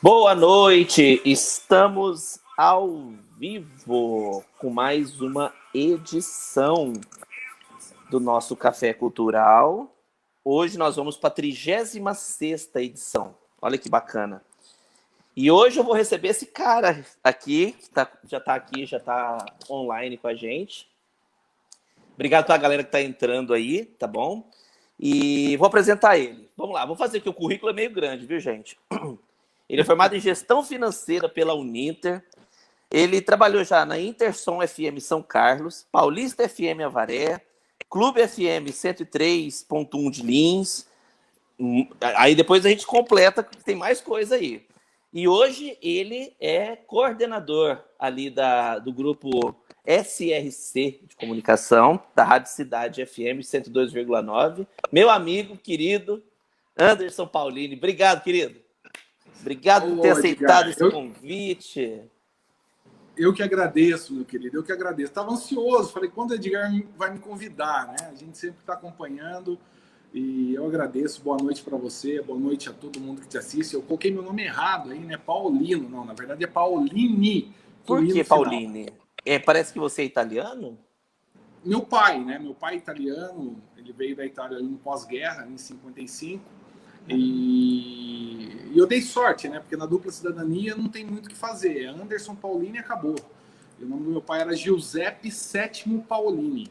Boa noite, estamos ao vivo com mais uma edição do nosso Café Cultural. Hoje nós vamos para a 36ª edição, olha que bacana. E hoje eu vou receber esse cara aqui, que já está online com a gente. Obrigado para a galera que está entrando aí, tá bom? E vou apresentar ele. Vamos lá, vou fazer aqui, o currículo é meio grande, viu, gente? Ele é formado em gestão financeira pela Uninter. Ele trabalhou já na Intersom FM São Carlos, Paulista FM Avaré, Clube FM 103.1 de Lins. Aí depois a gente completa, tem mais coisa aí. E hoje ele é coordenador ali do grupo SRC de comunicação, da Rádio Cidade FM 102,9. Meu amigo querido Anderson Paulini. Obrigado, querido. Obrigado por ter aceitado esse convite. Eu que agradeço, meu querido, eu que agradeço. Estava ansioso, falei, quando o Edgar vai me convidar, né? A gente sempre está acompanhando e eu agradeço. Boa noite para você, boa noite a todo mundo que te assiste. Eu coloquei meu nome errado aí, né? Paulino, não, na verdade é Paulini. Por que Paulini? Parece que você é italiano? Meu pai, né? Meu pai é italiano, ele veio da Itália no pós-guerra, em 55. E eu dei sorte, né? Porque na dupla cidadania não tem muito o que fazer. Anderson Paulini acabou. E o nome do meu pai era Giuseppe Sétimo Paulini.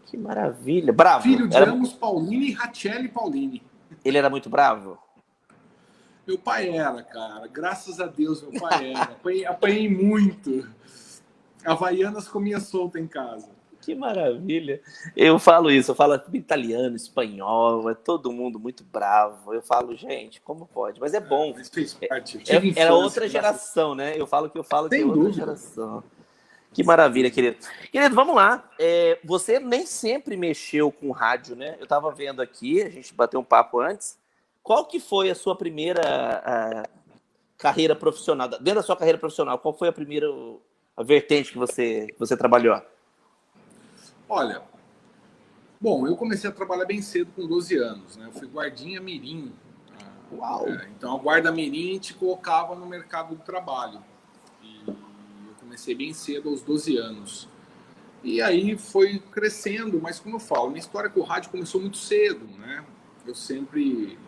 Que maravilha. Bravo. Filho de Amos Paulini e Rachele Paulini. Ele era muito bravo? Meu pai era, cara. Graças a Deus, meu pai era. Apanhei muito. Havaianas comia solta em casa. Que maravilha. Eu falo isso, eu falo italiano, espanhol, é todo mundo muito bravo. Eu falo, gente, como pode? Mas é bom. Mas fez parte. Era outra geração, né? Eu falo que é outra geração. Que maravilha, querido. Querido, vamos lá. Você nem sempre mexeu com rádio, né? Eu estava vendo aqui, a gente bateu um papo antes. Qual que foi a sua primeira carreira profissional? Dentro da sua carreira profissional, qual foi a vertente que você trabalhou? Olha, bom, eu comecei a trabalhar bem cedo, com 12 anos, né? Eu fui guardinha mirim. Uau! Então, a guarda mirim te colocava no mercado do trabalho. E eu comecei bem cedo, aos 12 anos. E aí foi crescendo, mas como eu falo, minha história com o rádio começou muito cedo, né? Eu sempre,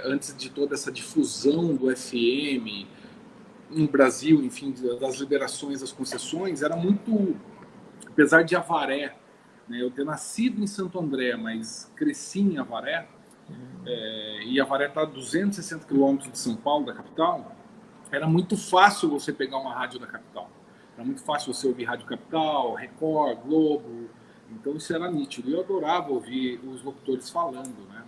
antes de toda essa difusão do FM no Brasil, enfim, das liberações, das concessões, era muito, apesar de Avaré, né, eu ter nascido em Santo André, mas cresci em Avaré, e Avaré está a 260 quilômetros de São Paulo, da capital, era muito fácil você pegar uma rádio da capital. Era muito fácil você ouvir Rádio Capital, Record, Globo, então isso era nítido. E eu adorava ouvir os locutores falando, né?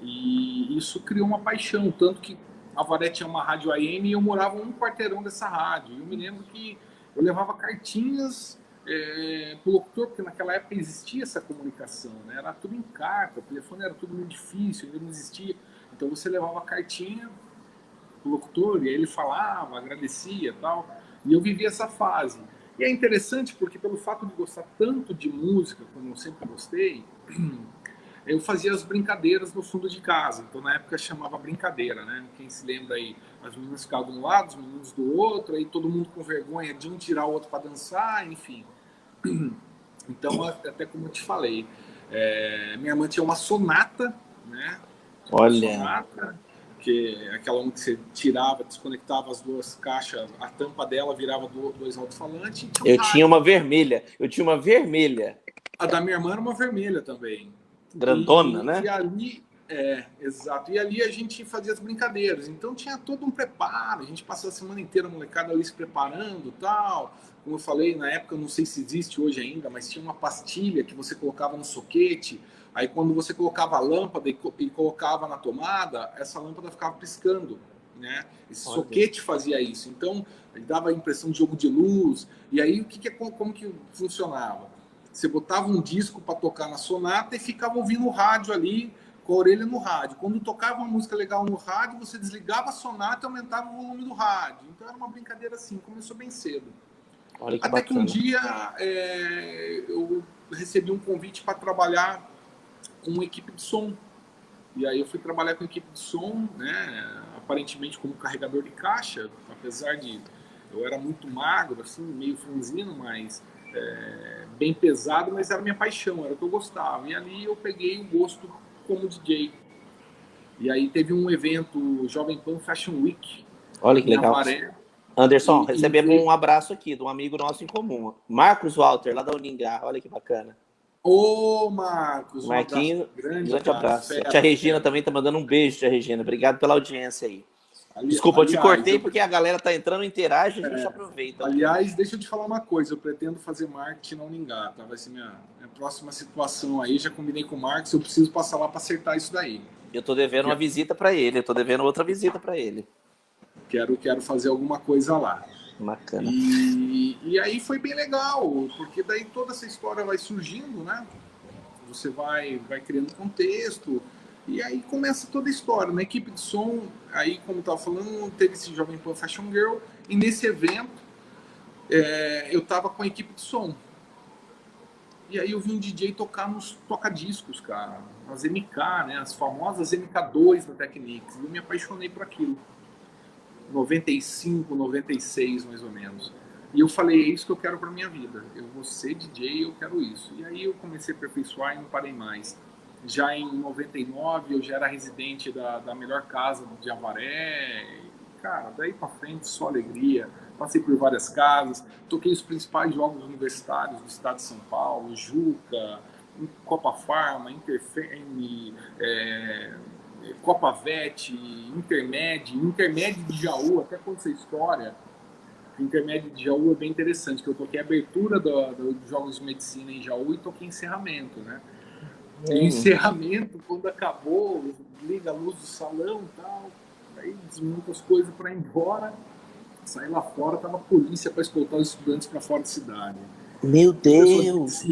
E isso criou uma paixão, tanto que Avaré tinha uma rádio AM e eu morava um quarteirão dessa rádio. E eu me lembro que eu levava cartinhas pro locutor, porque naquela época existia essa comunicação, né? Era tudo em carta, o telefone era tudo muito difícil, ainda não existia. Então você levava a cartinha pro locutor e aí ele falava, agradecia e tal. E eu vivi essa fase. E é interessante porque pelo fato de gostar tanto de música, como eu sempre gostei, eu fazia as brincadeiras no fundo de casa. Então na época chamava brincadeira, né? Quem se lembra aí, as meninas ficavam de um lado, os meninos do outro, aí todo mundo com vergonha de um tirar o outro para dançar, enfim. Então, até como eu te falei, minha irmã tinha uma sonata, né? Olha. Sonata, que é aquela onde você tirava, desconectava as duas caixas, a tampa dela virava dois alto-falantes. Eu tinha uma vermelha. A da minha irmã era uma vermelha também. Grandona, né? E ali, exato. E ali a gente fazia as brincadeiras. Então tinha todo um preparo. A gente passava a semana inteira, a molecada ali se preparando e tal. Como eu falei, na época, não sei se existe hoje ainda, mas tinha uma pastilha que você colocava no soquete. Aí quando você colocava a lâmpada e colocava na tomada, essa lâmpada ficava piscando, né? Esse soquete fazia isso. Então, ele dava a impressão de jogo de luz. E aí, como que funcionava? Você botava um disco para tocar na sonata e ficava ouvindo o rádio ali, com a orelha no rádio. Quando tocava uma música legal no rádio, você desligava a sonata e aumentava o volume do rádio. Então era uma brincadeira assim, começou bem cedo. Até que um dia eu recebi um convite para trabalhar com uma equipe de som. E aí eu fui trabalhar com a equipe de som, né? aparentemente como carregador de caixa, apesar de eu era muito magro, assim, meio franzino, mas bem pesado, mas era minha paixão, era o que eu gostava. E ali eu peguei o gosto como DJ. E aí teve um evento Jovem Pan Fashion Week Olha que em legal. Avaré. Anderson, recebemos um abraço aqui de um amigo nosso em comum. Marcos Walter, lá da Uningá. Olha que bacana. Ô, Marcos, um Marquinhos, abraço grande, grande cara. abraço. Fera, A tia Regina fera. também tá mandando um beijo, tia Regina. Obrigado pela audiência aí. Desculpa, eu te cortei porque a galera tá entrando, interage, a gente aproveita. Aliás, deixa eu te falar uma coisa, eu pretendo fazer marketing na Uningá, tá? Vai ser minha próxima situação aí, já combinei com o Marcos, eu preciso passar lá para acertar isso daí. Eu tô devendo uma visita para ele, eu tô devendo outra visita para ele. Quero fazer alguma coisa lá. Bacana. E aí foi bem legal, porque daí toda essa história vai surgindo, né? Você vai criando contexto, e aí começa toda a história. Na equipe de som, aí como eu estava falando, teve esse Jovem Pan Fashion Girl, e nesse evento eu estava com a equipe de som. E aí eu vi um DJ tocar nos toca-discos, cara, as MK, né, as famosas MK2 da Technics, e eu me apaixonei por aquilo. 95, 96 mais ou menos. E eu falei, é isso que eu quero para minha vida. Eu vou ser DJ, eu quero isso. E aí eu comecei a aperfeiçoar e não parei mais. Já em 99 eu já era residente da melhor casa de Avaré. E, cara, daí para frente só alegria. Passei por várias casas, toquei os principais jogos universitários do estado de São Paulo, Juca, Copa Farma, Interfeme, Copa Vet, Intermédio de Jaú, até conta essa história. Intermédio de Jaú é bem interessante, que eu toquei a abertura dos Jogos de Medicina em Jaú e toquei encerramento, né? E encerramento, quando acabou, liga a luz do salão e tal, aí desmonta as coisas para ir embora, saí lá fora, tava a polícia para escoltar os estudantes para fora da cidade. Meu Deus!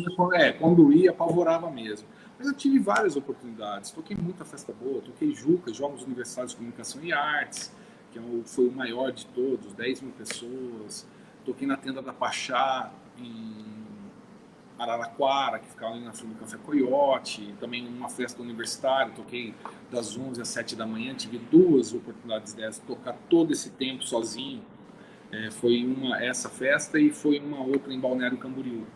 Quando ia, apavorava mesmo. Mas eu tive várias oportunidades, toquei muita festa boa, toquei Juca, Jogos Universitários de Comunicação e Artes, que foi o maior de todos, 10 mil pessoas. Toquei na Tenda da Pachá, em Araraquara, que ficava ali na frente do Café Coiote, também uma festa universitária, toquei das 11 às 7 da manhã, tive 2 oportunidades dessas, tocar todo esse tempo sozinho. Foi essa festa e foi uma outra em Balneário Camboriú.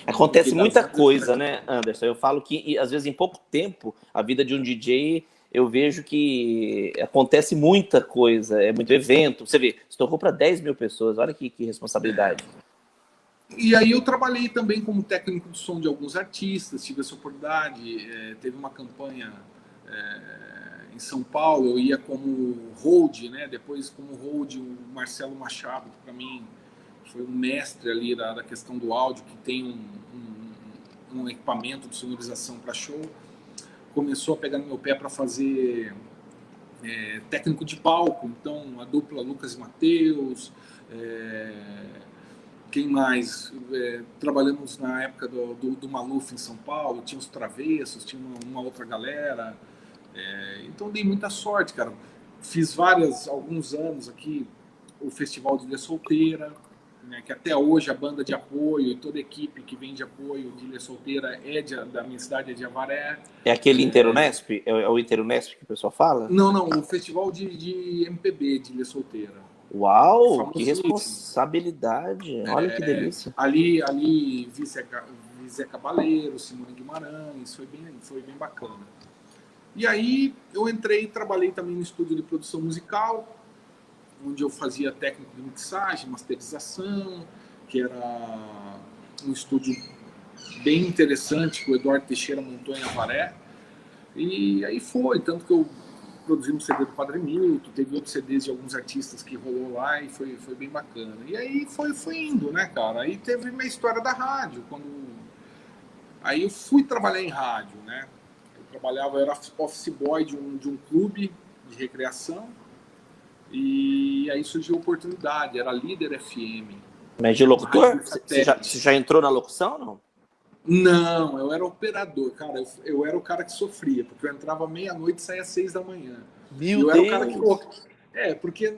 Acontece muita coisa, né, Anderson? Eu falo que, às vezes, em pouco tempo, a vida de um DJ, eu vejo que acontece muita coisa, é muito evento. Você vê, você tocou para 10 mil pessoas, olha que responsabilidade. E aí eu trabalhei também como técnico de som de alguns artistas, tive essa oportunidade, teve uma campanha em São Paulo, eu ia como hold, né? Depois como hold o Marcelo Machado, que para mim foi um mestre ali da questão do áudio, que tem um equipamento de sonorização para show, começou a pegar no meu pé para fazer técnico de palco, então a dupla Lucas e Matheus, quem mais? Trabalhamos na época do Maluf em São Paulo, tinha os Travessos, tinha uma outra galera, então dei muita sorte, cara. Fiz alguns anos aqui, o Festival de Ilha Solteira, né, que até hoje a banda de apoio e toda a equipe que vem de apoio de Ilha Solteira da minha cidade, é de Avaré. É aquele Interunesp? É o Interunesp que o pessoal fala? Não, o Festival de MPB de Ilha Solteira. Uau, que responsabilidade! Olha que delícia. Ali vi Zé Cabaleiro, Simone Guimarães, foi bem bacana. E aí eu trabalhei também no estúdio de produção musical, onde eu fazia técnica de mixagem, masterização, que era um estúdio bem interessante que o Eduardo Teixeira montou em Avaré. E aí tanto que eu produzi um CD do Padre Milton, teve outros CDs de alguns artistas que rolou lá e foi bem bacana. E aí foi indo, né, cara? Aí teve minha história da rádio, aí eu fui trabalhar em rádio, né? Eu era office boy de um clube de recreação, e aí surgiu a oportunidade, era Líder FM. Mas de locutor? Você já entrou na locução ou não? Não, eu era operador, cara. Eu era o cara que sofria, porque eu entrava meia-noite e saía às 6 da manhã. Meu Deus! Era o cara que... porque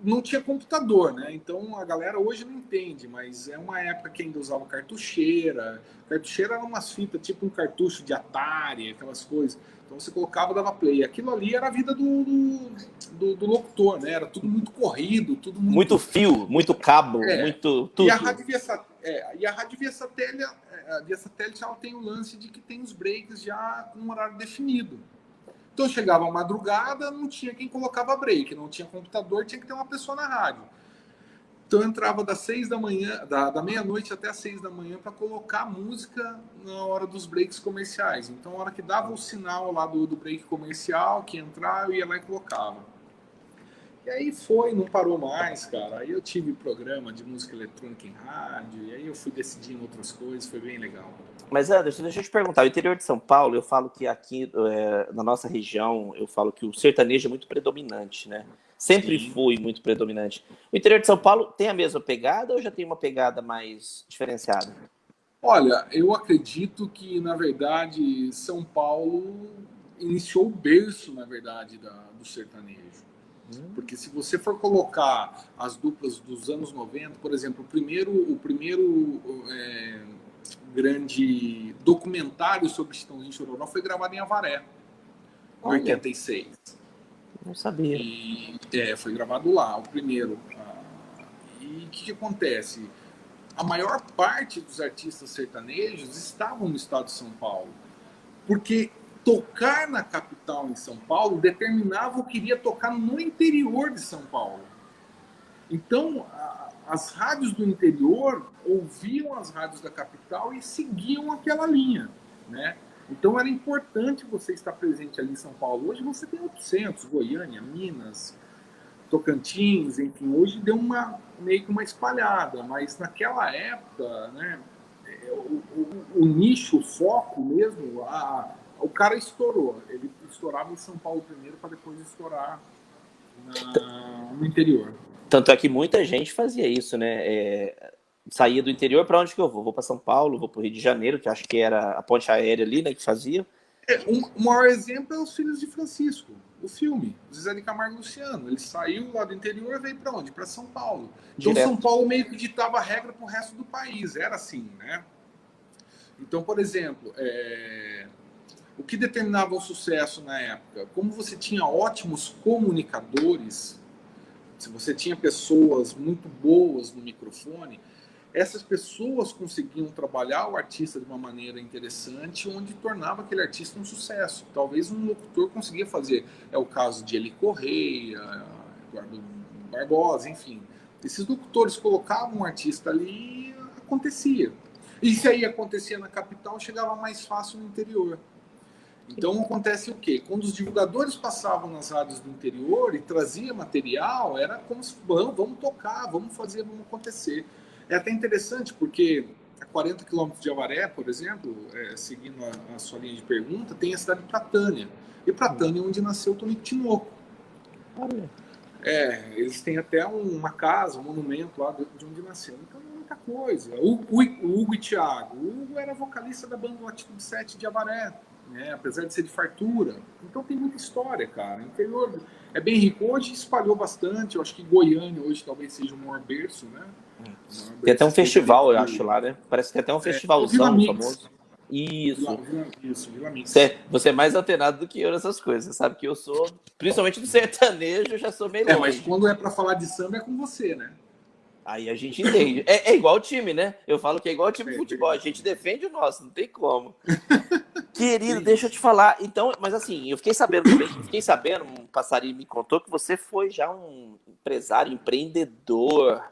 não tinha computador, né? Então a galera hoje não entende, mas é uma época que ainda usava cartucheira. Cartucheira era umas fitas, tipo um cartucho de Atari, aquelas coisas. Então você colocava e dava play. Aquilo ali era a vida do locutor, né? Era tudo muito corrido, tudo muito. Muito fio, muito cabo, muito tudo. E a rádio via satélite ela tem o lance de que tem os breaks já com um horário definido. Então chegava a madrugada, não tinha quem colocava break, não tinha computador, tinha que ter uma pessoa na rádio. Então eu entrava das 6 da manhã, da meia-noite até as 6 da manhã para colocar música na hora dos breaks comerciais. Então a hora que dava o sinal lá do break comercial, que entrava, eu ia lá e colocava. E aí não parou mais, cara. Aí eu tive programa de música eletrônica em rádio, e aí eu fui decidindo outras coisas, foi bem legal. Mas, Anderson, deixa eu te perguntar, o interior de São Paulo, eu falo que aqui na nossa região, eu falo que o sertanejo é muito predominante, né? Sempre foi muito predominante. O interior de São Paulo tem a mesma pegada ou já tem uma pegada mais diferenciada? Olha, eu acredito que, na verdade, São Paulo iniciou o berço, na verdade, do sertanejo. Porque se você for colocar as duplas dos anos 90, por exemplo, o primeiro grande documentário sobre Chitãozinho e Chororó foi gravado em Avaré, em 86. Não sabia. E foi gravado lá, o primeiro. E o que acontece? A maior parte dos artistas sertanejos estavam no estado de São Paulo. Porque tocar na capital em São Paulo determinava o que iria tocar no interior de São Paulo. Então, as rádios do interior ouviam as rádios da capital e seguiam aquela linha, né? Então, era importante você estar presente ali em São Paulo. Hoje você tem 800, Goiânia, Minas, Tocantins, enfim. Hoje deu meio que uma espalhada, mas naquela época, né, o nicho, o foco mesmo, o cara estourou. Ele estourava em São Paulo primeiro para depois estourar no interior. Tanto é que muita gente fazia isso, né? Saía do interior, para onde que eu vou? Vou para São Paulo, vou para o Rio de Janeiro, que acho que era a ponte aérea ali, né, que fazia. O maior exemplo é Os Filhos de Francisco, o filme, Zezé de Camargo e Luciano. Ele saiu lá do interior e veio para onde? Para São Paulo. Então direto. São Paulo meio que ditava a regra para o resto do país, era assim, né? Então, por exemplo, o que determinava o sucesso na época? Como você tinha ótimos comunicadores, se você tinha pessoas muito boas no microfone, essas pessoas conseguiam trabalhar o artista de uma maneira interessante, onde tornava aquele artista um sucesso. Talvez um locutor conseguia fazer. É o caso de Eli Correia, Eduardo Barbosa, enfim. Esses locutores colocavam um artista ali e acontecia. E se aí acontecia na capital, chegava mais fácil no interior. Então acontece o quê? Quando os divulgadores passavam nas rádios do interior e trazia material, era como se vamos tocar, vamos fazer, vamos acontecer. É até interessante porque a 40 quilômetros de Avaré, por exemplo, seguindo a sua linha de pergunta, tem a cidade de Pratânia. E Pratânia é onde nasceu o Tonico Tinoco. Eles têm até uma casa, um monumento lá de onde nasceu. Então é muita coisa. O Hugo e Thiago. O Hugo era vocalista da banda Latitude 7 de Avaré. Apesar de ser de fartura. Então tem muita história, cara. O interior é bem rico. Hoje espalhou bastante. Eu acho que Goiânia hoje talvez seja o maior berço, né? Tem até um festival, eu acho, lá, né? Parece que tem até um festivalzão famoso. Isso. Vila Mix. Você é mais antenado do que eu nessas coisas. Sabe que eu sou, principalmente do sertanejo, eu já sou meio longe. Mas quando é pra falar de samba é com você, né? Aí a gente entende. É igual o time, né? Eu falo que é igual o time de futebol. A gente defende o nosso, não tem como. Querido, deixa eu te falar. Então, mas assim, eu fiquei sabendo, um passarinho me contou que você foi já um empresário, empreendedor.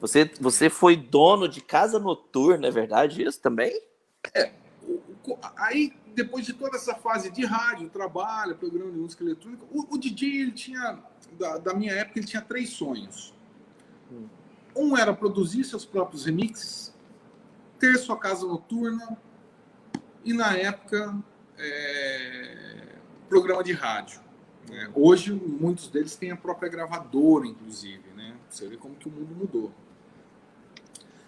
Você foi dono de casa noturna, é verdade isso também? Aí, depois de toda essa fase de rádio, trabalho, programa de música eletrônica, o DJ, ele tinha, da minha época, ele tinha 3 sonhos. Um era produzir seus próprios remixes, ter sua casa noturna e, na época, programa de rádio. Né? Hoje, muitos deles têm a própria gravadora, inclusive. Né? Você vê como que o mundo mudou.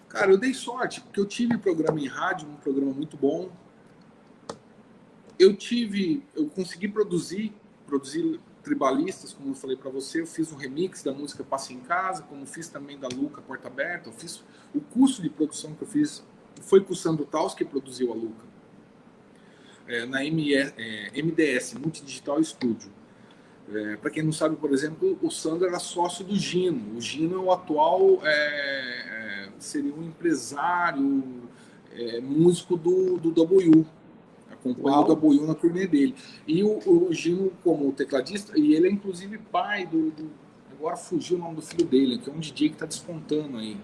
Cara, eu dei sorte, porque eu tive programa em rádio, um programa muito bom. Eu consegui produzir tribalistas, como eu falei para você, eu fiz um remix da música Passe em Casa, como fiz também da Luca Porta Aberta, eu fiz o curso de produção que eu fiz, foi com o Sandro Taus, que produziu a Luca, na MDS, Multidigital Studio. Para quem não sabe, por exemplo, o Sandro era sócio do Gino. O Gino é o atual, seria um empresário, músico do W. Acompanha o W na turnê dele. E o Gino, como tecladista, e ele é inclusive pai agora fugiu o nome do filho dele, que é um DJ que está despontando aí.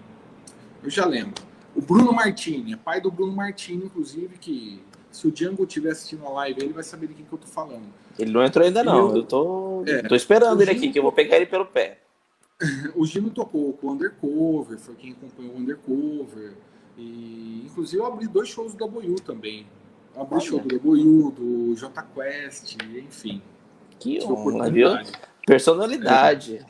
Eu já lembro. O Bruno Martini, é pai do Bruno Martini, inclusive, que se o Django estiver assistindo a live, ele vai saber de quem que eu tô falando. Ele não entrou ainda, não. Eu tô esperando ele aqui, que eu vou pegar ele pelo pé. O Gino tocou com o Undercover, foi quem acompanhou o Undercover. E, inclusive, eu abri 2 shows do W também. Abri show do W, do J Quest, enfim. Que honra, viu? Personalidade.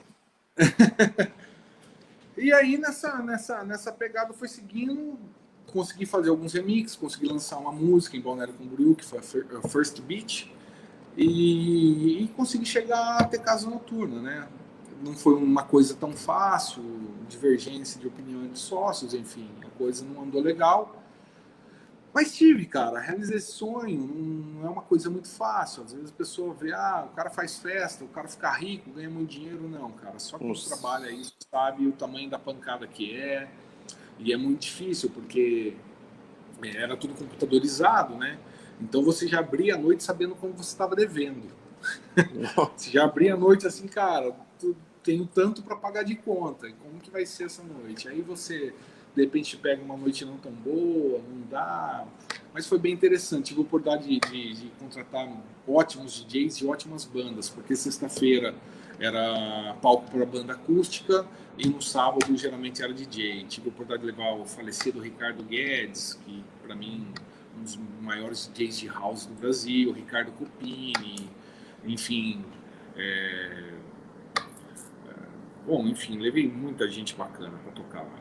E aí, nessa pegada, foi seguindo. Consegui fazer alguns remixes, consegui lançar uma música em Balneário Camboriú, que foi a First Beat. E consegui chegar a ter casa noturna, né? Não foi uma coisa tão fácil, divergência de opinião de sócios, enfim, a coisa não andou legal. Mas tive, cara, realizei esse sonho, não é uma coisa muito fácil. Às vezes a pessoa vê, o cara faz festa, o cara fica rico, ganha muito dinheiro. Não, cara, só quem trabalha isso sabe o tamanho da pancada que é. E é muito difícil, porque era tudo computadorizado, né? Então você já abria a noite sabendo como você estava devendo. Você já abria a noite assim, cara, tenho tanto para pagar de conta, e como que vai ser essa noite? Aí você, de repente, pega uma noite não tão boa, não dá. Mas foi bem interessante, tive a oportunidade de contratar ótimos DJs e ótimas bandas, porque sexta-feira era palco para banda acústica e no sábado geralmente era DJ. Tive a oportunidade de levar o falecido Ricardo Guedes, que para mim um dos maiores DJs de house do Brasil, o Ricardo Copini, enfim. Bom, enfim, levei muita gente bacana para tocar lá.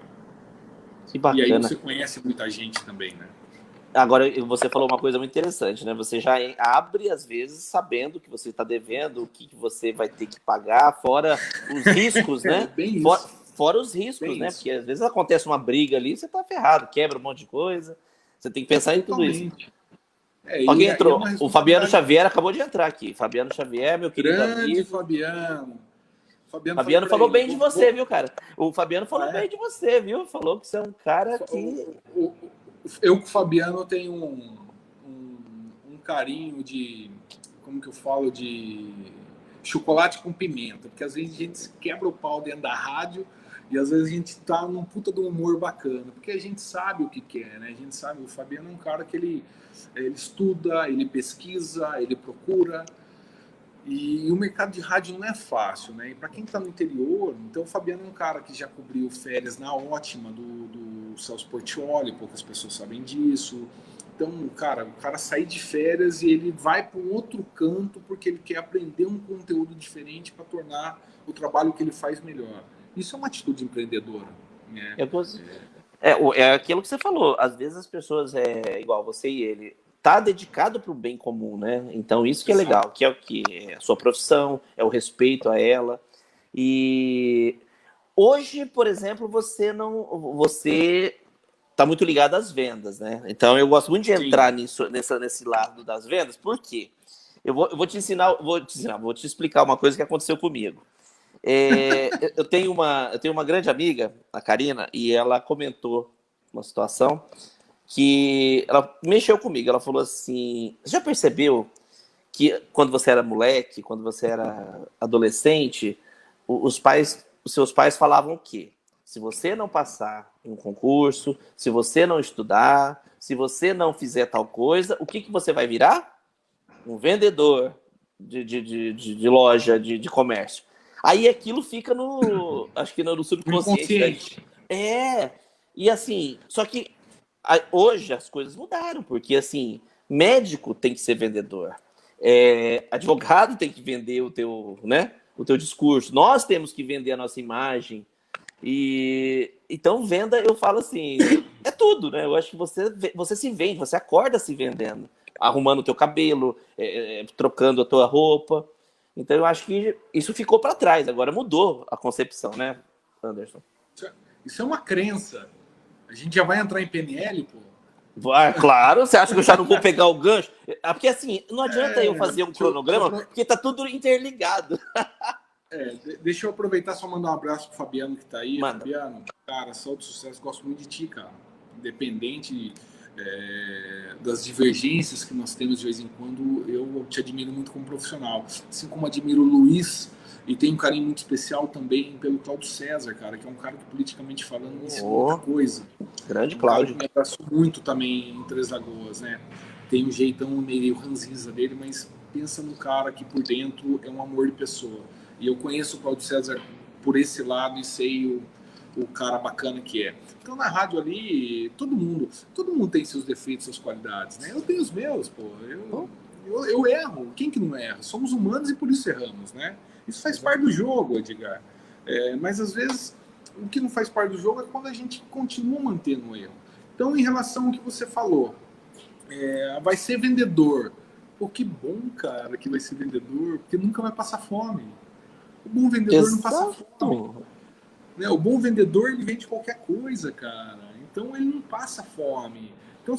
Que bacana. E aí você conhece muita gente também, né? Agora, você falou uma coisa muito interessante, né? Você já abre, às vezes, sabendo que você está devendo, o que você vai ter que pagar, fora os riscos, né? Bem fora os riscos, bem né? isso. Porque às vezes acontece uma briga ali, você tá ferrado, quebra um monte de coisa. Você tem que pensar em tudo isso. Alguém entrou. O Fabiano Xavier acabou de entrar aqui. Fabiano Xavier, meu querido amigo. Fabiano falou bem de você, viu, cara? O Fabiano falou bem de você, viu? Falou que você é um cara que... Eu com o Fabiano tenho um carinho de... Como que eu falo? De chocolate com pimenta. Porque às vezes a gente quebra o pau dentro da rádio e às vezes a gente tá num puta de um humor bacana. Porque a gente sabe o que quer, né? A gente sabe. O Fabiano é um cara que ele estuda, ele pesquisa, ele procura. E o mercado de rádio não é fácil, né? E para quem está no interior, então o Fabiano é um cara que já cobriu férias na Ótima do Celso Portiolli, poucas pessoas sabem disso. Então, o cara sai de férias e ele vai para um outro canto porque ele quer aprender um conteúdo diferente para tornar o trabalho que ele faz melhor. Isso é uma atitude empreendedora, né? É aquilo que você falou. Às vezes as pessoas, igual você e ele, tá dedicado para o bem comum, né? Então isso que é legal, que é o que é a sua profissão, é o respeito a ela. E hoje, por exemplo, você tá muito ligado às vendas, né? Então eu gosto muito de entrar nesse lado das vendas, porque vou te explicar uma coisa que aconteceu comigo. Eu tenho uma grande amiga, a Karina, e ela comentou uma situação que ela mexeu comigo. Ela falou assim: já percebeu que quando você era moleque, quando você era adolescente, os seus pais falavam o quê? Se você não passar em um concurso, se você não estudar, se você não fizer tal coisa, o que você vai virar? Um vendedor de loja, de comércio. Aí aquilo fica acho que no subconsciente. E assim, só que hoje as coisas mudaram, porque assim, médico tem que ser vendedor, advogado tem que vender o teu discurso, nós temos que vender a nossa imagem. E então venda, eu falo assim, é tudo, né? Eu acho que você se vende, você acorda se vendendo, arrumando o teu cabelo, trocando a tua roupa. Então eu acho que isso ficou para trás, agora mudou a concepção, né, Anderson? Isso é uma crença. A gente já vai entrar em PNL, pô. Claro, você acha que eu já não vou pegar o gancho? Porque assim, não adianta eu fazer um cronograma, porque tá tudo interligado. Deixa eu aproveitar só mandar um abraço pro Fabiano que tá aí. Manda. Fabiano, cara, saúde e sucesso, gosto muito de ti, cara. Independente das divergências que nós temos de vez em quando, eu te admiro muito como profissional. Assim como admiro o Luiz, e tenho um carinho muito especial também pelo Cláudio César, cara, que é um cara que politicamente falando me ensina muita coisa. Grande Cláudio. Me abraçou muito também em Três Lagoas, né? Tem um jeitão meio ranzinza dele, mas pensa no cara que por dentro é um amor de pessoa. E eu conheço o Cláudio César por esse lado e sei o cara bacana que é. Então na rádio ali, todo mundo tem seus defeitos, suas qualidades, né? Eu tenho os meus, pô. Eu erro. Quem que não erra? Somos humanos e por isso erramos, né? Isso faz parte do jogo, Edgar. Mas às vezes o que não faz parte do jogo é quando a gente continua mantendo o erro. Então, em relação ao que você falou, vai ser vendedor. Pô, que bom, cara, que vai ser vendedor, porque nunca vai passar fome. O bom vendedor não passa fome. Né? O bom vendedor, ele vende qualquer coisa, cara. Então, ele não passa fome. Então,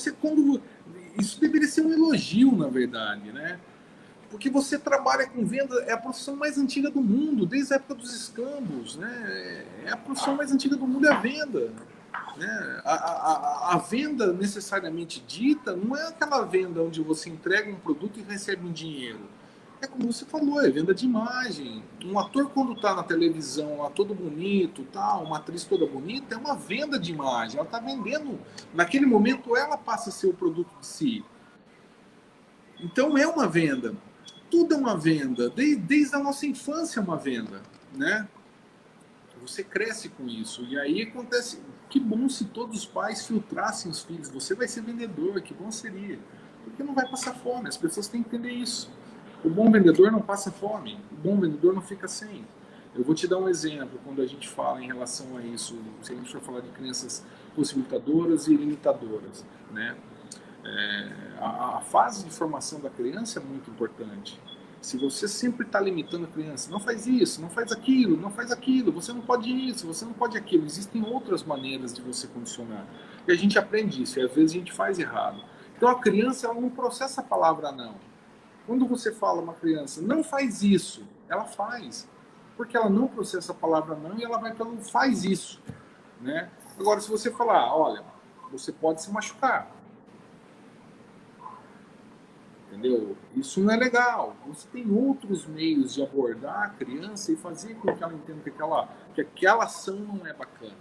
isso deveria ser um elogio, na verdade, né? Porque você trabalha com venda, é a profissão mais antiga do mundo, desde a época dos escambos, né? É a profissão mais antiga do mundo, é a venda. Né? A venda necessariamente dita não é aquela venda onde você entrega um produto e recebe um dinheiro. É como você falou, é venda de imagem. Um ator, quando está na televisão, lá todo bonito, tal, uma atriz toda bonita, é uma venda de imagem. Ela está vendendo, naquele momento ela passa a ser o produto de si. Então é uma venda. Tudo é uma venda, desde a nossa infância é uma venda, né? Você cresce com isso, e aí acontece, que bom se todos os pais filtrassem os filhos, você vai ser vendedor, que bom seria, porque não vai passar fome, as pessoas têm que entender isso. O bom vendedor não passa fome, o bom vendedor não fica sem. Eu vou te dar um exemplo, quando a gente fala em relação a isso, se a gente for falar de crenças possibilitadoras e limitadoras, né? A fase de formação da criança é muito importante. Se você sempre está limitando a criança, não faz isso, não faz aquilo, você não pode isso, você não pode aquilo. Existem outras maneiras de você condicionar. E a gente aprende isso, e às vezes a gente faz errado. Então a criança, ela não processa a palavra não. Quando você fala a uma criança, não faz isso, ela faz. Porque ela não processa a palavra não e ela vai pelo faz isso. Né? Agora, se você falar, olha, você pode se machucar. Entendeu? Isso não é legal. Você tem outros meios de abordar a criança e fazer com que ela entenda que aquela ação não é bacana.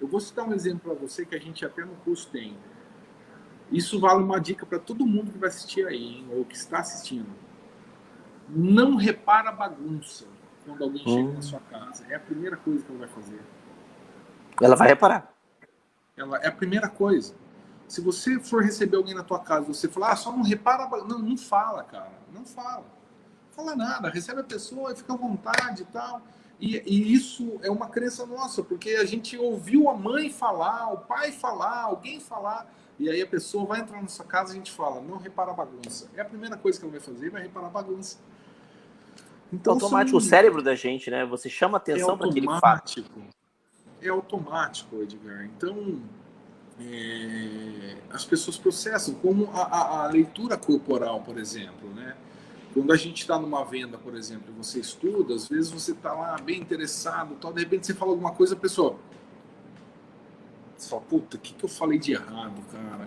Eu vou citar um exemplo para você que a gente até no curso tem. Isso vale uma dica para todo mundo que vai assistir aí, hein, ou que está assistindo. Não repara a bagunça quando alguém chega na sua casa. É a primeira coisa que ela vai fazer. Ela vai reparar. É a primeira coisa. Se você for receber alguém na tua casa, você falar, só não repara... Não fala, cara. Não fala. Não fala nada. Recebe a pessoa e fica à vontade e tal. E isso é uma crença nossa, porque a gente ouviu a mãe falar, o pai falar, alguém falar, e aí a pessoa vai entrar na sua casa e a gente fala, não repara a bagunça. É a primeira coisa que ela vai fazer, vai reparar a bagunça. Então, automático, o cérebro da gente, né? Você chama atenção para aquele fato. É automático, Edgar. Então... as pessoas processam, como a leitura corporal, por exemplo, né? Quando a gente está numa venda, por exemplo, e você estuda, às vezes você está lá bem interessado, tal, de repente você fala alguma coisa, a pessoa fala, puta, o que eu falei de errado, cara?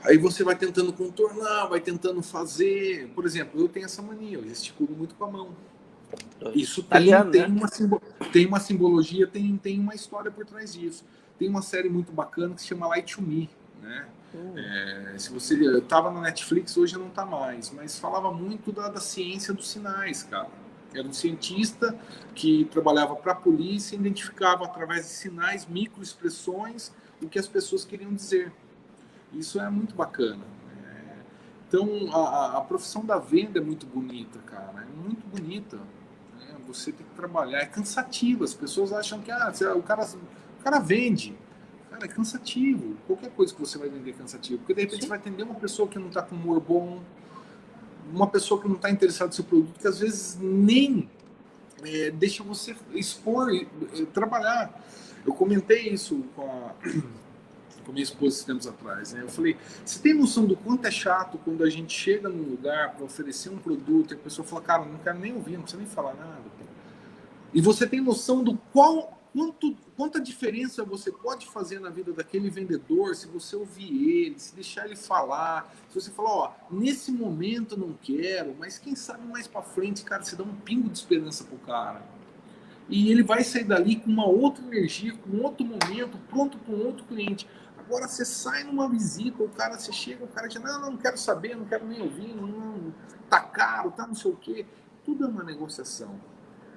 Aí você vai tentando contornar, vai tentando fazer. Por exemplo, eu tenho essa mania, eu gesticulo muito com a mão. Isso tem uma simbologia, tem uma história por trás disso. Tem uma série muito bacana que se chama Light to Me, né? Se você estava na Netflix, hoje não está mais, mas falava muito da ciência dos sinais, cara. Era um cientista que trabalhava para a polícia e identificava através de sinais, microexpressões, o que as pessoas queriam dizer. Isso é muito bacana. Então, a profissão da venda é muito bonita, cara. É muito bonita. Você tem que trabalhar. É cansativo. As pessoas acham que o cara vende. Cara, é cansativo. Qualquer coisa que você vai vender é cansativo. Porque de repente você vai atender uma pessoa que não está com humor bom. uma pessoa que não está interessada no seu produto, que às vezes nem deixa você expor, trabalhar. Eu comentei isso com minha esposa esses tempos atrás, né? Eu falei, você tem noção do quanto é chato quando a gente chega num lugar para oferecer um produto e a pessoa fala, cara, não quero nem ouvir, não precisa nem falar nada. E você tem noção do quanta diferença você pode fazer na vida daquele vendedor se você ouvir ele, se deixar ele falar, se você falar, ó, nesse momento eu não quero, mas quem sabe mais para frente, cara, você dá um pingo de esperança pro cara. E ele vai sair dali com uma outra energia, com outro momento, pronto para um outro cliente. Agora você sai numa visita, você chega, o cara diz, não quero saber, não quero nem ouvir, não, tá caro, tá não sei o quê. Tudo é uma negociação.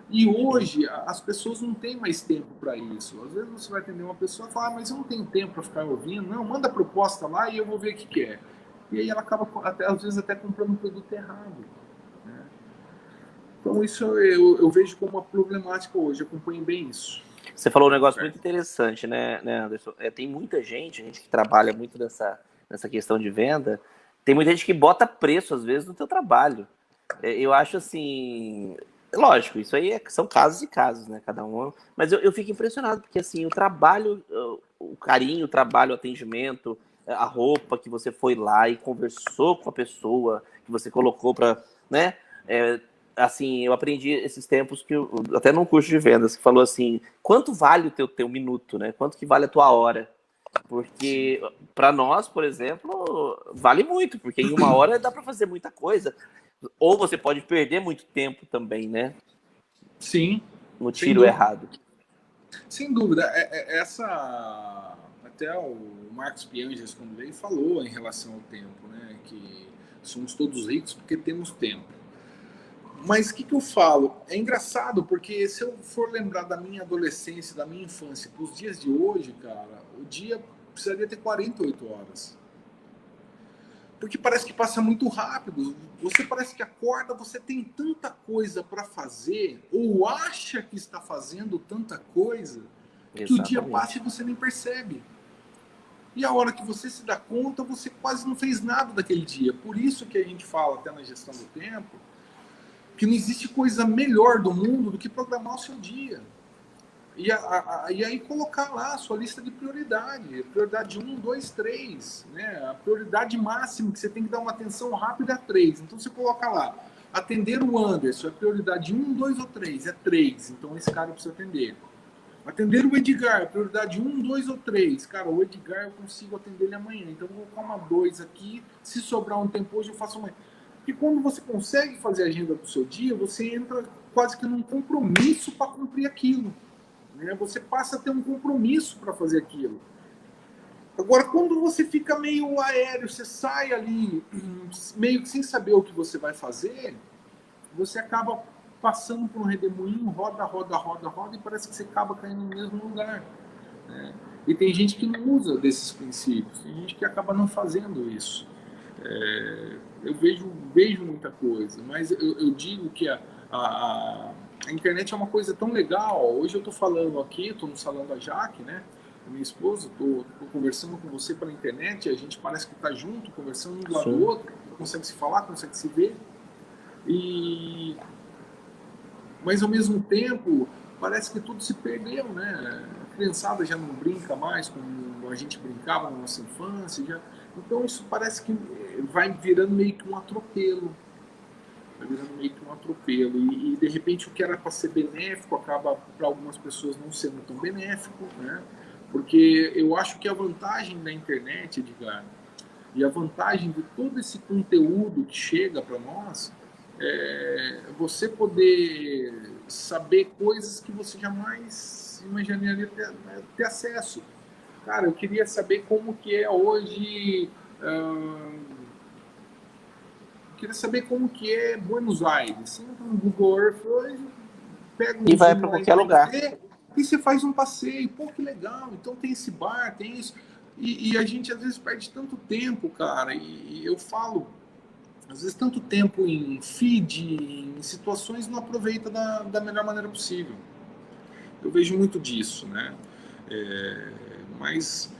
E hoje as pessoas não têm mais tempo para isso. Às vezes você vai atender uma pessoa e fala, mas eu não tenho tempo para ficar ouvindo. Não, manda a proposta lá e eu vou ver o que é. E aí ela acaba, às vezes, até comprando um produto errado. Né? Então isso eu vejo como uma problemática hoje. Eu acompanho bem isso. Você falou um negócio muito interessante, né, Anderson? Tem muita gente que trabalha muito nessa questão de venda. Tem muita gente que bota preço, às vezes, no teu trabalho. Eu acho assim... Lógico, isso aí são casos e casos, né? Cada um. Mas eu fico impressionado, porque assim, o trabalho, o carinho, o trabalho, o atendimento, a roupa que você foi lá e conversou com a pessoa, que você colocou para, né? Assim, eu aprendi esses tempos que até num curso de vendas que falou assim, quanto vale o teu minuto, né? Quanto que vale a tua hora? Porque para nós, por exemplo, vale muito, porque em uma hora dá para fazer muita coisa. Ou você pode perder muito tempo também, né? Sim. No tiro errado. Sem dúvida. Até o Marcos Pianges, quando veio, falou em relação ao tempo, né? Que somos todos ricos porque temos tempo. Mas o que eu falo? É engraçado, porque se eu for lembrar da minha adolescência, da minha infância, para os dias de hoje, cara, o dia precisaria ter 48 horas. Porque parece que passa muito rápido. Você parece que acorda, você tem tanta coisa para fazer, ou acha que está fazendo tanta coisa, que o dia passa e você nem percebe. E a hora que você se dá conta, você quase não fez nada daquele dia. Por isso que a gente fala até na gestão do tempo, que não existe coisa melhor do mundo do que programar o seu dia. E aí colocar lá a sua lista de prioridade. Prioridade 1, 2, 3. Né? A prioridade máxima que você tem que dar uma atenção rápida é 3. Então você coloca lá, atender o Anderson, é prioridade 1, 2 ou 3? É 3. Então esse cara precisa atender. Atender o Edgar, prioridade 1, 2 ou 3. Cara, o Edgar eu consigo atender ele amanhã. Então eu vou colocar uma 2 aqui. Se sobrar um tempo hoje, eu faço amanhã. Porque quando você consegue fazer a agenda do seu dia, você entra quase que num compromisso para cumprir aquilo. Você passa a ter um compromisso para fazer aquilo. Agora, quando você fica meio aéreo, você sai ali meio que sem saber o que você vai fazer, você acaba passando por um redemoinho, roda, e parece que você acaba caindo no mesmo lugar. Né? E tem gente que não usa desses princípios, tem gente que acaba não fazendo isso. Eu vejo muita coisa, mas eu digo que a internet é uma coisa tão legal. Hoje eu estou falando aqui, estou no salão da Jaque, né? Minha esposa, estou conversando com você pela internet, a gente parece que está junto, conversando um do lado do outro, consegue se falar, consegue se ver. Mas ao mesmo tempo, parece que tudo se perdeu, né? A criançada já não brinca mais como a gente brincava na nossa infância. Então isso parece que vai virando meio que um atropelo. E de repente o que era para ser benéfico acaba para algumas pessoas não sendo tão benéfico, né? Porque eu acho que a vantagem da internet, Edgar, e a vantagem de todo esse conteúdo que chega para nós é você poder saber coisas que você jamais imaginaria ter acesso. Cara, eu queria saber como que é hoje... queria saber como que é Buenos Aires. Você entra no Google Earth hoje, pega um e vai para qualquer lugar. E você faz um passeio. Pô, que legal. Então tem esse bar, tem isso. E a gente às vezes perde tanto tempo, cara. E eu falo, às vezes tanto tempo em feed, em situações, não aproveita da melhor maneira possível. Eu vejo muito disso, né? Mas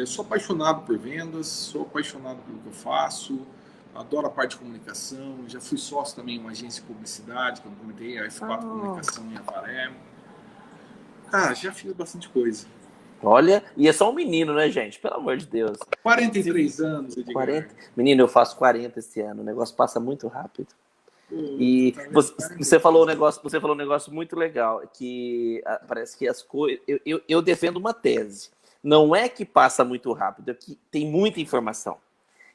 sou apaixonado por vendas, sou apaixonado pelo que eu faço. adoro a parte de comunicação, já fui sócio também em uma agência de publicidade, que eu comentei, a F4 Comunicação em Avaré. Cara, já fiz bastante coisa. Olha, e é só um menino, né, gente? Pelo amor de Deus. 43 anos, Edgar. 40... Menino, eu faço 40 esse ano, o negócio passa muito rápido. Pô, E tá você falou um negócio muito legal, que parece que as coisas... Eu defendo uma tese. Não é que passa muito rápido, é que tem muita informação.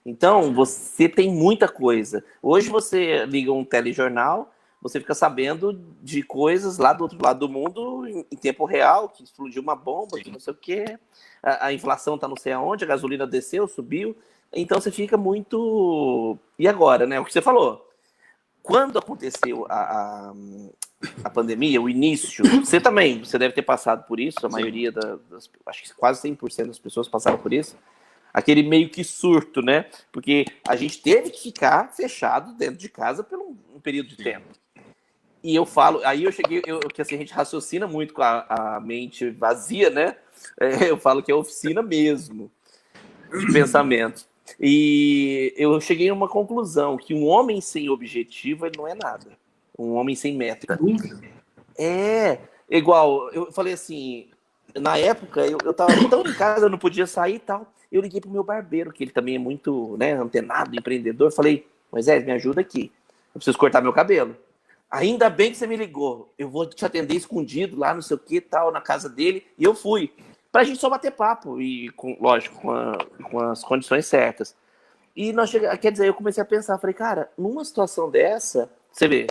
Então, você tem muita coisa. Hoje você liga um telejornal, você fica sabendo de coisas lá do outro lado do mundo em tempo real, que explodiu uma bomba, que não sei o quê, a inflação está não sei aonde, a gasolina desceu, subiu. Então você fica muito... E agora, né? O que você falou. Quando aconteceu a pandemia, o início, você deve ter passado por isso, a maioria acho que quase 100% das pessoas passaram por isso, aquele meio que surto, né? Porque a gente teve que ficar fechado dentro de casa por um período de tempo. E eu falo, aí que assim, a gente raciocina muito com a mente vazia, né? Eu falo que é oficina mesmo de pensamento. E eu cheguei a uma conclusão, que um homem sem objetivo, ele não é nada. Um homem sem meta. É, igual, eu falei assim, na época, eu tava tão em casa, eu não podia sair e tal. Eu liguei pro meu barbeiro, que ele também é muito, né, antenado, empreendedor. Falei, Moisés, me ajuda aqui. Eu preciso cortar meu cabelo. Ainda bem que você me ligou. Eu vou te atender escondido lá, não sei o que, tal, na casa dele. E eu fui. Pra gente só bater papo. E, lógico, com as condições certas. E quer dizer, eu comecei a pensar, falei, cara, numa situação dessa, você vê,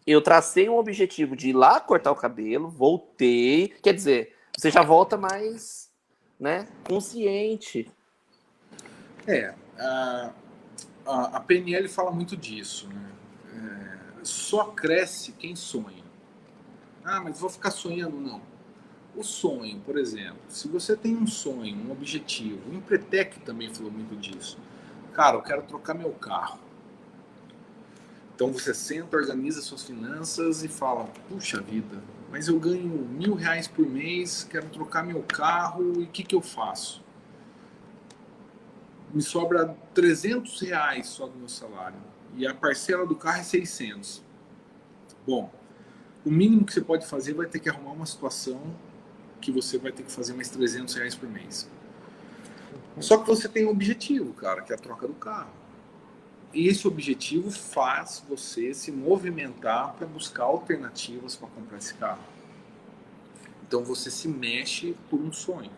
eu tracei um objetivo de ir lá cortar o cabelo, voltei. Quer dizer, você já volta mais, né, consciente. A PNL fala muito disso, né? Só cresce quem sonha. Ah, mas vou ficar sonhando? Não. O sonho, por exemplo, se você tem um sonho, um objetivo, o Empretec também falou muito disso. Cara, eu quero trocar meu carro. Então você senta, organiza suas finanças e fala, puxa vida, mas eu ganho R$1.000 por mês, quero trocar meu carro e o que eu faço? Me sobra R$300 só do meu salário e a parcela do carro é 600. Bom, o mínimo que você pode fazer vai ter que arrumar uma situação que você vai ter que fazer mais R$300 por mês. Só que você tem um objetivo, cara, que é a troca do carro. E esse objetivo faz você se movimentar para buscar alternativas para comprar esse carro. Então você se mexe por um sonho.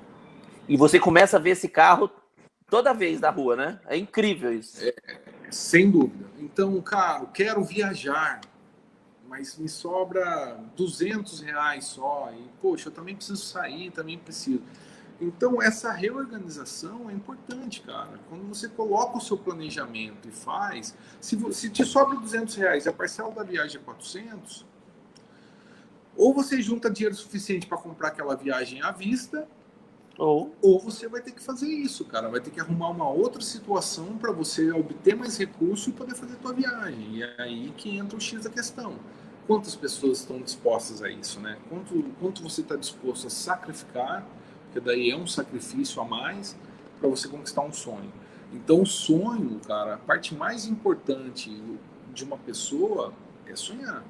E você começa a ver esse carro toda vez na rua, né? É incrível isso. Sem dúvida. Então, cara, eu quero viajar, mas me sobra R$200 só. E, poxa, eu também preciso sair, também preciso. Então, essa reorganização é importante, cara. Quando você coloca o seu planejamento e faz, se te sobra R$200 e a parcela da viagem é 400, ou você junta dinheiro suficiente para comprar aquela viagem à vista, ou você vai ter que fazer isso, cara. Vai ter que arrumar uma outra situação para você obter mais recursos e poder fazer a tua viagem. E é aí que entra o X da questão. Quantas pessoas estão dispostas a isso, né? Quanto você está disposto a sacrificar, porque daí é um sacrifício a mais para você conquistar um sonho. Então o sonho, cara, a parte mais importante de uma pessoa é sonhar.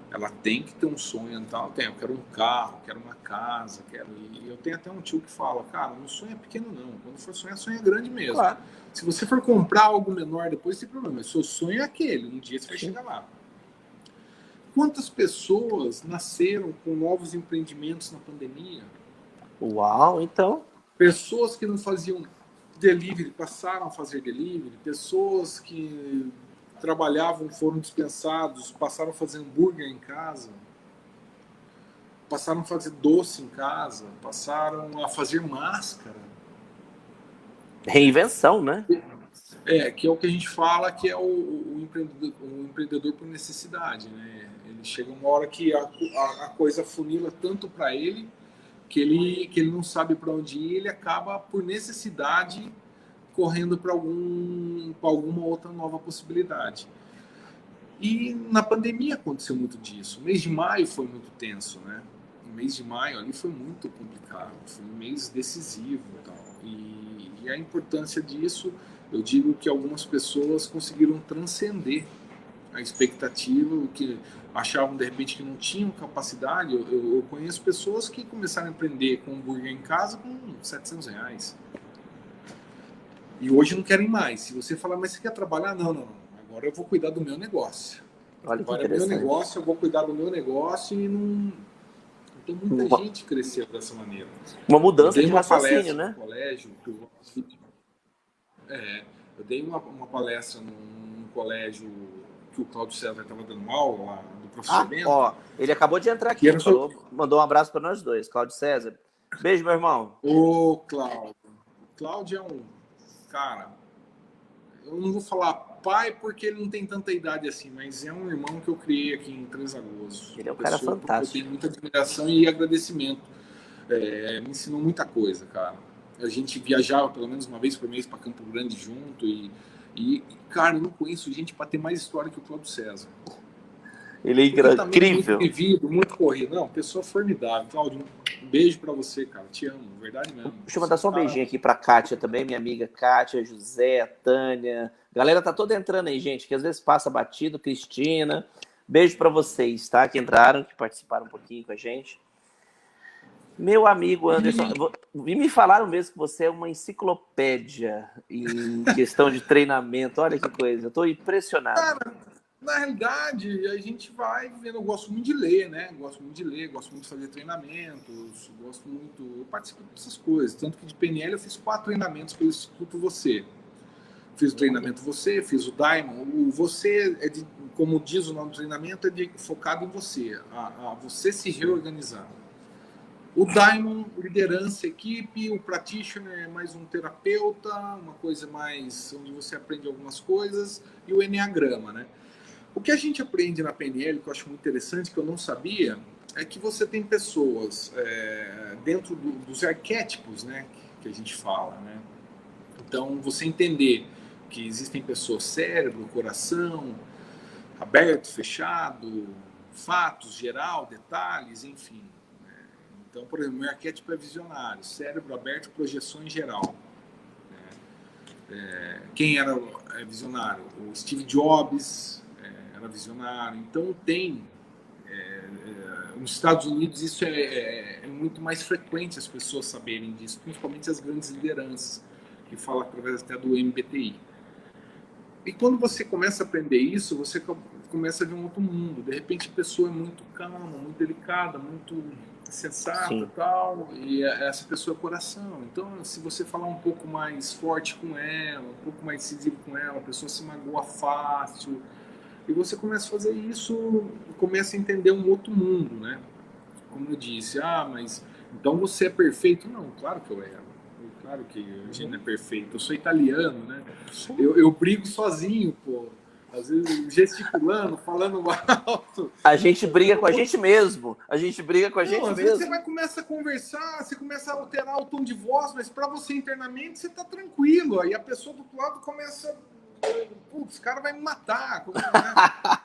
Ela tem que ter um sonho, então eu quero um carro, quero uma casa, e eu tenho até um tio que fala, cara, não sonha pequeno não, quando for sonhar, sonha grande mesmo. Claro. Se você for comprar algo menor depois, tem problema, mas seu sonho é aquele, um dia você vai chegar lá. Quantas pessoas nasceram com novos empreendimentos na pandemia? Uau, então... Pessoas que não faziam delivery, passaram a fazer delivery, pessoas que trabalhavam, foram dispensados, passaram a fazer hambúrguer em casa, passaram a fazer doce em casa, passaram a fazer máscara. Reinvenção, né? Que é o que a gente fala que é o empreendedor por necessidade, né? Ele chega uma hora que a coisa funila tanto para ele que ele não sabe para onde ir, ele acaba por necessidade correndo para alguma outra nova possibilidade. E na pandemia aconteceu muito disso. O mês de maio foi muito tenso, né? O mês de maio ali foi muito complicado, foi um mês decisivo e tal. E a importância disso Eu digo que algumas pessoas conseguiram transcender a expectativa, o que achavam de repente que não tinham capacidade. Eu conheço pessoas que começaram a empreender com hambúrguer em casa com R$ 700. E hoje não querem mais. Se você falar, mas você quer trabalhar? Não, não. Agora eu vou cuidar do meu negócio. Olha que Agora é meu interessante. negócio, eu vou cuidar do meu negócio e não. Então muita gente cresceu dessa maneira. Uma Eu mudança dei de uma raciocínio, palestra né? no colégio. Eu dei uma palestra num colégio que o Cláudio César estava dando aula lá do Ah, procedimento. ó, ele acabou de entrar aqui, falou, mandou um abraço para nós dois, Cláudio César. Beijo, meu irmão. Ô, Cláudio. Cláudio é um cara. Eu não vou falar pai porque ele não tem tanta idade assim, mas é um irmão que eu criei aqui em Três Lagoas. Ele é um cara fantástico. Eu tenho muita admiração e agradecimento. Me ensinou muita coisa, cara. A gente viajava pelo menos uma vez por mês para Campo Grande junto e, cara, eu não conheço gente para ter mais história que o Cláudio César. Ele é incrível. Muito vivido, muito corrido. Não, pessoa formidável. Cláudio, um beijo para você, cara. Te amo, verdade mesmo. Deixa eu mandar só um beijinho aqui para Kátia também, minha amiga Kátia, José, Tânia. A galera tá toda entrando aí, gente, que às vezes passa batido. Cristina. Beijo para vocês, tá? Que entraram, que participaram um pouquinho com a gente. Meu amigo Anderson, me falaram mesmo que você é uma enciclopédia em questão de treinamento. Olha que coisa, eu estou impressionado. Cara, na realidade, a gente vai vendo. Eu gosto muito de ler, né? Gosto muito de fazer treinamentos, eu participo dessas coisas. Tanto que de PNL eu fiz 4 treinamentos pelo Instituto Você. Fiz o treinamento Você, fiz o Diamond. O Você, como diz o nome do treinamento, focado em você, a você se reorganizar. O Diamond, liderança, equipe. O Practitioner é mais um terapeuta, uma coisa mais onde você aprende algumas coisas. E o Enneagrama, né? O que a gente aprende na PNL, que eu acho muito interessante, que eu não sabia, é que você tem pessoas dentro dos arquétipos, né, que a gente fala, né? Então, você entender que existem pessoas cérebro, coração, aberto, fechado, fatos, geral, detalhes, enfim. Então, por exemplo, meu arquétipo é visionário, cérebro aberto, projeções geral. Quem era visionário? O Steve Jobs era visionário. Então, nos Estados Unidos, isso é muito mais frequente as pessoas saberem disso, principalmente as grandes lideranças, que falam através até do MBTI. E quando você começa a aprender isso, você começa a ver um outro mundo. De repente, a pessoa é muito calma, muito delicada, muito sensata e tal, e essa pessoa é coração. Então, se você falar um pouco mais forte com ela, um pouco mais decisivo com ela, a pessoa se magoa fácil, e você começa a fazer isso, começa a entender um outro mundo, né? Como eu disse, mas então você é perfeito? Não, claro que eu era. Claro que a gente não é perfeito. Eu sou italiano, né? Eu brigo sozinho, pô. Às vezes gesticulando, falando alto. A gente briga com a gente mesmo. A gente briga com a gente às mesmo. Vezes você começa a conversar, você começa a alterar o tom de voz, mas para você internamente você tá tranquilo. Aí a pessoa do outro lado começa. Putz, esse cara vai me matar. Né?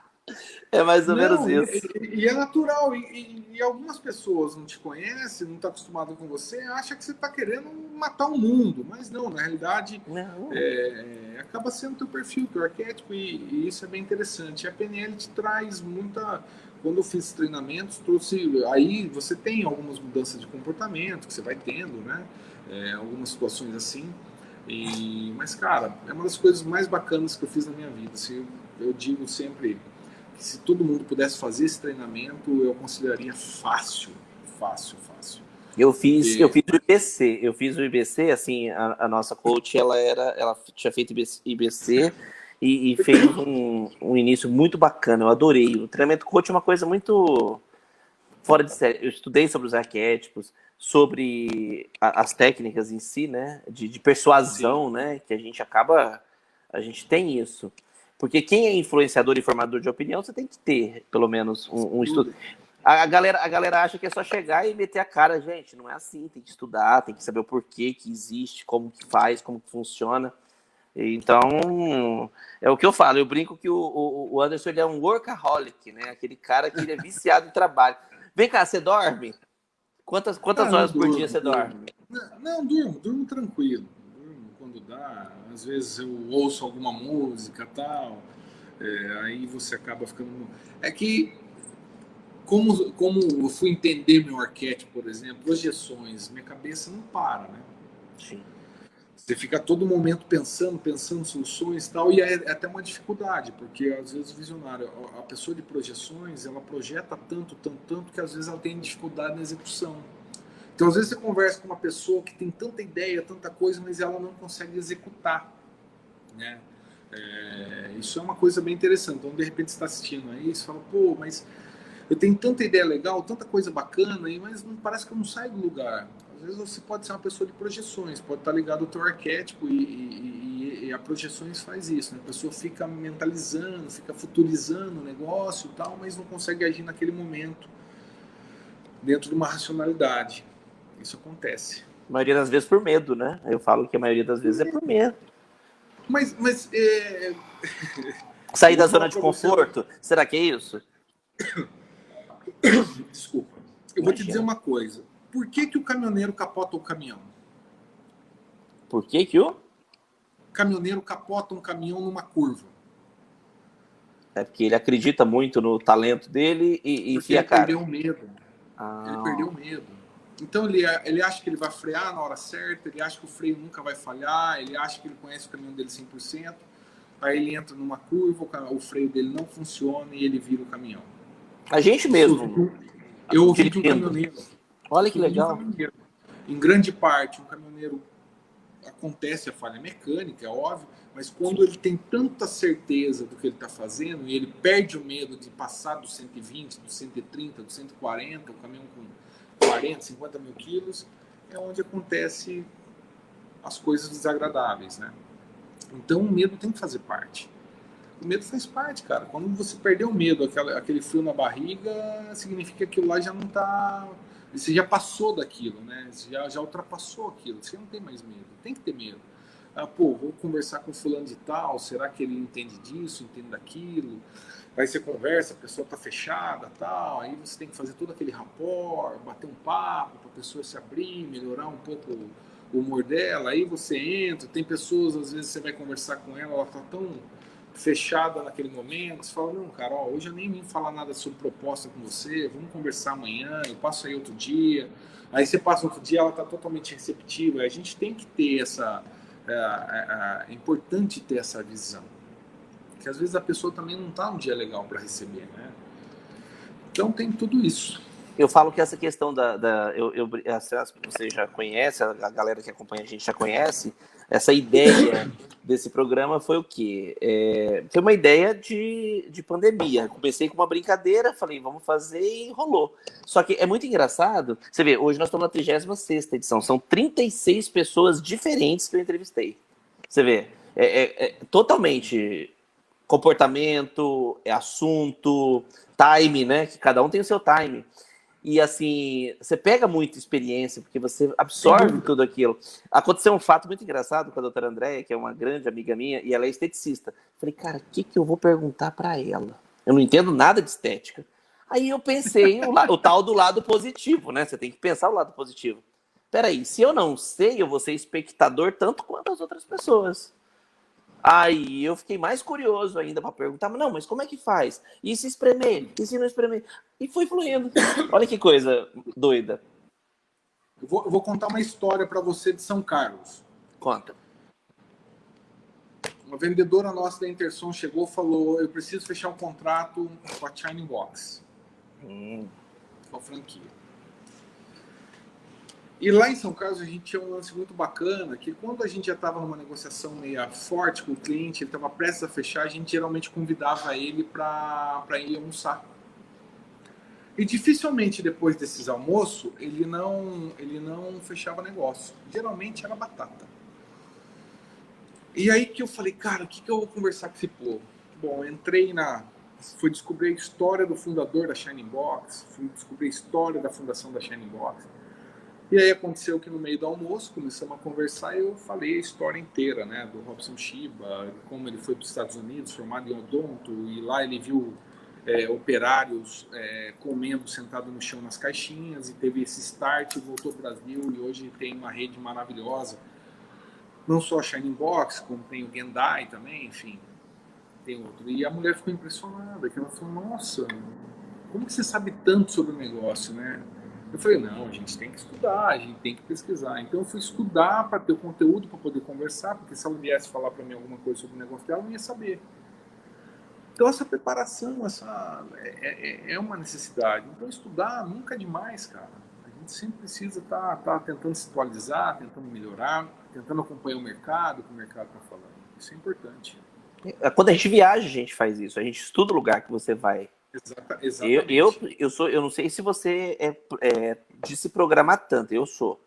É mais ou menos isso. E é natural. E algumas pessoas não te conhecem, não estão acostumadas com você, acham que você está querendo matar o mundo. Mas não, na realidade, acaba sendo teu perfil, teu arquétipo, e isso é bem interessante. E a PNL te traz muita. Quando eu fiz treinamentos, trouxe. Aí você tem algumas mudanças de comportamento que você vai tendo, né? Algumas situações assim. Mas, cara, é uma das coisas mais bacanas que eu fiz na minha vida. Assim, eu digo sempre que se todo mundo pudesse fazer esse treinamento, eu consideraria fácil. Eu fiz o IBC. Eu fiz o IBC, assim, a nossa coach, ela tinha feito IBC e fez um início muito bacana. Eu adorei. O treinamento coach é uma coisa muito fora de série. Eu estudei sobre os arquétipos, sobre as técnicas em si, né? De persuasão, né? Que a gente tem isso. Porque quem é influenciador e formador de opinião, você tem que ter, pelo menos, um estudo. A galera acha que é só chegar e meter a cara. Gente, não é assim. Tem que estudar, tem que saber o porquê que existe, como que faz, como que funciona. Então, é o que eu falo. Eu brinco que o Anderson ele é um workaholic, né? Aquele cara que ele é viciado em trabalho. Vem cá, você dorme? Quantas horas por dia você dorme? Não, durmo tranquilo. quando dá. Às vezes eu ouço alguma música e tal. Aí você acaba ficando... É que, como eu fui entender meu arquétipo, por exemplo, projeções, minha cabeça não para, né? Sim. Você fica a todo momento pensando soluções e tal, e é até uma dificuldade, porque às vezes o visionário, a pessoa de projeções, ela projeta tanto, que às vezes ela tem dificuldade na execução. Então, às vezes você conversa com uma pessoa que tem tanta ideia, tanta coisa, mas ela não consegue executar, né? Isso é uma coisa bem interessante. Então, de repente, você está assistindo aí, você fala, pô, mas eu tenho tanta ideia legal, tanta coisa bacana, mas não, parece que eu não saio do lugar. Às vezes você pode ser uma pessoa de projeções, pode estar ligado ao teu arquétipo e a projeções faz isso, né? A pessoa fica mentalizando, fica futurizando o negócio e tal, mas não consegue agir naquele momento dentro de uma racionalidade. Isso acontece. A maioria das vezes por medo, né? Eu falo que a maioria das vezes é por medo. Mas Sair eu vou da falar zona de para você. conforto, será que é isso? Desculpa. Eu vou te dizer Imagina. uma coisa. Por que o caminhoneiro capota o caminhão? Por que que o? O caminhoneiro capota um caminhão numa curva. É porque ele acredita muito no talento dele e Porque enfia a ele cara. perdeu o medo. Ele Ah, perdeu o medo. Então ele acha que ele vai frear na hora certa, ele acha que o freio nunca vai falhar, ele acha que ele conhece o caminhão dele 100%. Aí ele entra numa curva, o freio dele não funciona e ele vira o caminhão. a gente mesmo, Eu ouvi de um dirigindo. caminhoneiro. Olha que legal. Em grande parte, um caminhoneiro, acontece a falha mecânica, é óbvio, mas quando ele tem tanta certeza do que ele está fazendo e ele perde o medo de passar dos 120, dos 130, dos 140, o caminhão com 40, 50 mil quilos, é onde acontece as coisas desagradáveis, né? Então o medo tem que fazer parte. O medo faz parte, cara. Quando você perdeu o medo, aquele frio na barriga, significa que aquilo lá já não tá... Você já passou daquilo, né? Você já ultrapassou aquilo. Você não tem mais medo. Tem que ter medo. Pô, vou conversar com fulano de tal, será que ele entende disso, entende daquilo? Aí você conversa, a pessoa tá fechada, tal, aí você tem que fazer todo aquele rapport, bater um papo para a pessoa se abrir, melhorar um pouco o humor dela, aí você entra, tem pessoas, às vezes você vai conversar com ela, ela tá tão fechada naquele momento, você fala, não, cara, ó, hoje eu nem vim falar nada sobre proposta com você, vamos conversar amanhã, eu passo aí outro dia, aí você passa outro dia, ela está totalmente receptiva, a gente tem que ter essa, é importante ter essa visão, que às vezes a pessoa também não está um dia legal para receber, né? Então tem tudo isso. Eu falo que essa questão você já conhece, a galera que acompanha a gente já conhece, essa ideia desse programa foi o quê? Foi uma ideia de pandemia. Comecei com uma brincadeira, falei, vamos fazer e rolou. Só que é muito engraçado, você vê, hoje nós estamos na 36ª edição, são 36 pessoas diferentes que eu entrevistei. Você vê, totalmente comportamento, assunto, time, né? Que cada um tem o seu time. E assim, você pega muita experiência, porque você absorve tudo aquilo. Aconteceu um fato muito engraçado com a doutora Andréia, que é uma grande amiga minha, e ela é esteticista. Falei, cara, o que eu vou perguntar para ela? Eu não entendo nada de estética. Aí eu pensei o tal do lado positivo, né? Você tem que pensar o lado positivo. Peraí, se eu não sei, eu vou ser espectador tanto quanto as outras pessoas. Aí eu fiquei mais curioso ainda para perguntar, mas como é que faz? E se espremer? E se não espremer? E foi fluindo. Olha que coisa doida. Eu vou contar uma história para você de São Carlos. Conta. Uma vendedora nossa da Interson chegou e falou, eu preciso fechar um contrato com a Shining Box. Com a franquia. E lá em São Carlos a gente tinha um lance muito bacana, que quando a gente já estava numa negociação meio forte com o cliente, ele estava prestes a fechar, a gente geralmente convidava ele para ir almoçar. E dificilmente depois desses almoços ele não fechava negócio. Geralmente era batata. E aí que eu falei, cara, o que eu vou conversar com esse povo? Bom, fui descobrir a história do fundador da Shining Box, fui descobrir a história da fundação da Shining Box. E aí aconteceu que no meio do almoço começamos a conversar e eu falei a história inteira, né, do Robson Shiba, como ele foi para os Estados Unidos, formado em odonto, e lá ele viu operários comendo sentado no chão nas caixinhas, e teve esse start, voltou para o Brasil e hoje tem uma rede maravilhosa. não só a Shining Box, como tem o Gendai também, enfim, tem outro. E a mulher ficou impressionada, que ela falou, nossa, como que você sabe tanto sobre o negócio, né? Eu falei, não, a gente tem que estudar, a gente tem que pesquisar. Então eu fui estudar para ter o conteúdo, para poder conversar, porque se ela viesse falar para mim alguma coisa sobre o negócio dela, eu não ia saber. Então essa preparação, é uma necessidade. Então estudar nunca é demais, cara. A gente sempre precisa estar tentando se atualizar, tentando melhorar, tentando acompanhar o mercado, o que o mercado está falando. Isso é importante. Quando a gente viaja, a gente faz isso. A gente estuda o lugar que você vai. Exatamente. Eu não sei se você é de se programar tanto. Eu sou.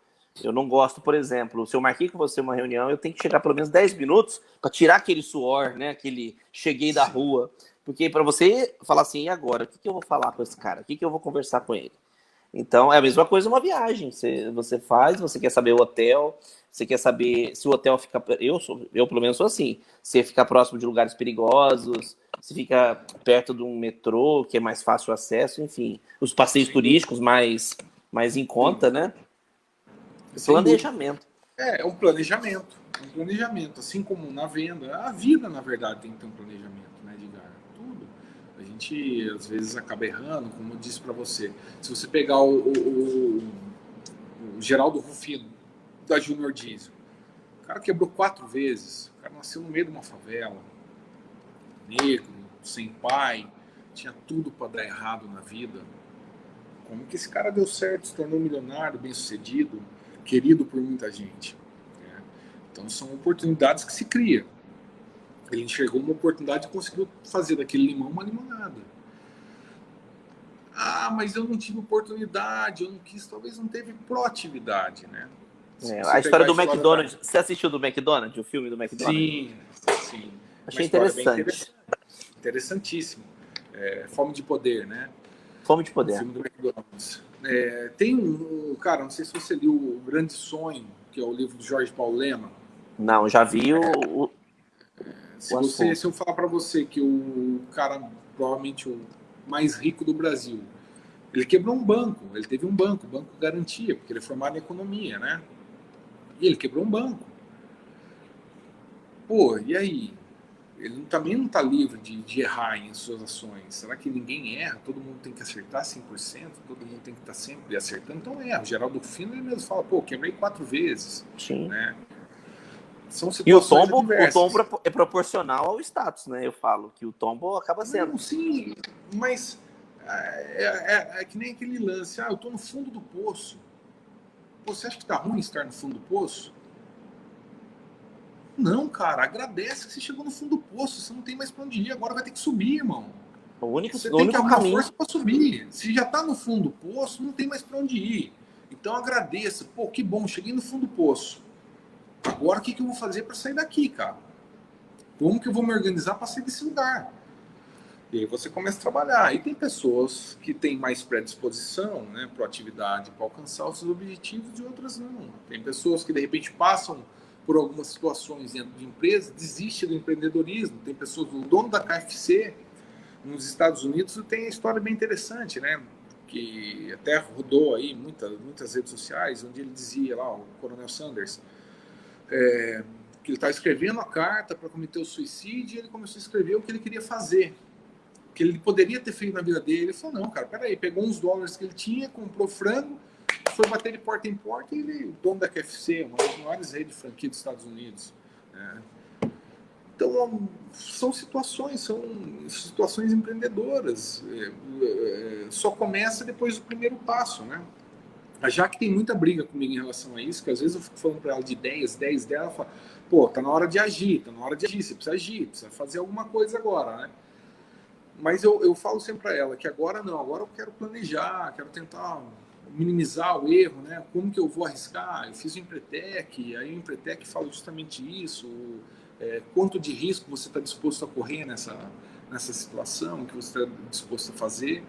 Eu não gosto, por exemplo, se eu marquei com você uma reunião, eu tenho que chegar pelo menos 10 minutos para tirar aquele suor, né? Aquele cheguei da rua. Porque para você falar assim, e agora? O que eu vou falar com esse cara? O que eu vou conversar com ele? Então, é a mesma coisa uma viagem. Você faz, você quer saber o hotel, você quer saber se o hotel fica. Eu pelo menos sou assim. Se fica próximo de lugares perigosos, se fica perto de um metrô, que é mais fácil o acesso, enfim. Os passeios turísticos mais em conta, né? Planejamento. É um planejamento. Um planejamento. Assim como na venda, a vida, na verdade, tem que ter um planejamento, né, Edgar? Tudo. A gente, às vezes, acaba errando, como eu disse para você. Se você pegar o Geraldo Rufino, da Junior Diesel, o cara quebrou 4 vezes. O cara nasceu no meio de uma favela. Negro, sem pai. Tinha tudo para dar errado na vida. Como que esse cara deu certo, se tornou milionário, bem-sucedido, querido por muita gente? Né? Então são oportunidades que se cria. Ele enxergou uma oportunidade e conseguiu fazer daquele limão uma limonada. Ah, mas eu não tive oportunidade, eu não quis, talvez não teve proatividade, né? A história do McDonald's. Você assistiu do McDonald's, o filme do McDonald's? Sim. Achei interessante. Interessantíssimo. Fome de Poder, né? Fome de Poder. O filme do McDonald's. Tem cara, não sei se você leu O Grande Sonho, que é o livro do Jorge Paulo Lema. Não, já vi se eu falar para você que o cara, provavelmente o mais rico do Brasil, ele quebrou um banco, ele teve um banco, Banco Garantia, porque ele é formado em economia, né? E ele quebrou um banco. Pô, e aí? Ele também não está livre de errar em suas ações. Será que ninguém erra? Todo mundo tem que acertar 100%? Todo mundo tem que estar sempre acertando? Então erra. O Geraldo Rufino, ele mesmo fala, pô, quebrei 4 vezes. Sim. Né? São situações adversas. O tombo é proporcional ao status, né? Eu falo que o tombo acaba sendo. Não, sim, mas é que nem aquele lance. Ah, eu estou no fundo do poço. Pô, você acha que está ruim estar no fundo do poço? Não, cara, agradece que você chegou no fundo do poço. Você não tem mais pra onde ir, agora vai ter que subir, irmão. Você tem que arrumar força para subir. Se já tá no fundo do poço, não tem mais para onde ir. Então agradeça. Pô, que bom, cheguei no fundo do poço. Agora o que eu vou fazer para sair daqui, cara? Como que eu vou me organizar para sair desse lugar? E aí você começa a trabalhar. E tem pessoas que têm mais predisposição, né, proatividade para alcançar os seus objetivos e outras não. Tem pessoas que de repente passam por algumas situações dentro de empresa, desiste do empreendedorismo. Tem pessoas, o dono da KFC nos Estados Unidos tem uma história bem interessante, né? Que até rodou aí muitas redes sociais, onde ele dizia lá, o Coronel Sanders, que ele estava escrevendo a carta para cometer o suicídio e ele começou a escrever o que ele queria fazer, o que ele poderia ter feito na vida dele. Ele falou, não, cara, peraí, pegou uns dólares que ele tinha, comprou frango, foi bater de porta em porta e ele, dono da KFC, uma das maiores redes de franquia dos Estados Unidos, né? Então, são situações empreendedoras. Só começa depois do primeiro passo, né? A Jaque tem muita briga comigo em relação a isso, que às vezes eu fico falando para ela de ideias dela, ela fala, pô, tá na hora de agir, você precisa agir, precisa fazer alguma coisa agora, né? Mas eu falo sempre para ela que agora não, agora eu quero planejar, quero tentar minimizar o erro, né? Como que eu vou arriscar? Eu fiz o Empretec, aí o Empretec fala justamente isso, quanto de risco você está disposto a correr nessa situação, que você está disposto a fazer.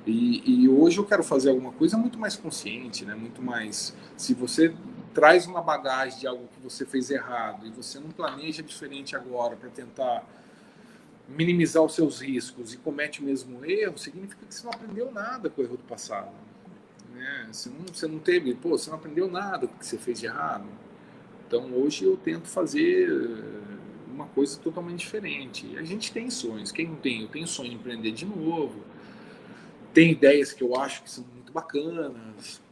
E hoje eu quero fazer alguma coisa muito mais consciente, né? Muito mais. Se você traz uma bagagem de algo que você fez errado e você não planeja diferente agora para tentar minimizar os seus riscos e comete o mesmo erro, significa que você não aprendeu nada com o erro do passado. Né? Você não teve, você não aprendeu nada com o que você fez de errado. Então, hoje eu tento fazer uma coisa totalmente diferente. A gente tem sonhos. Quem não tem? Eu tenho sonho de empreender de novo. Tem ideias que eu acho que são muito bacanas.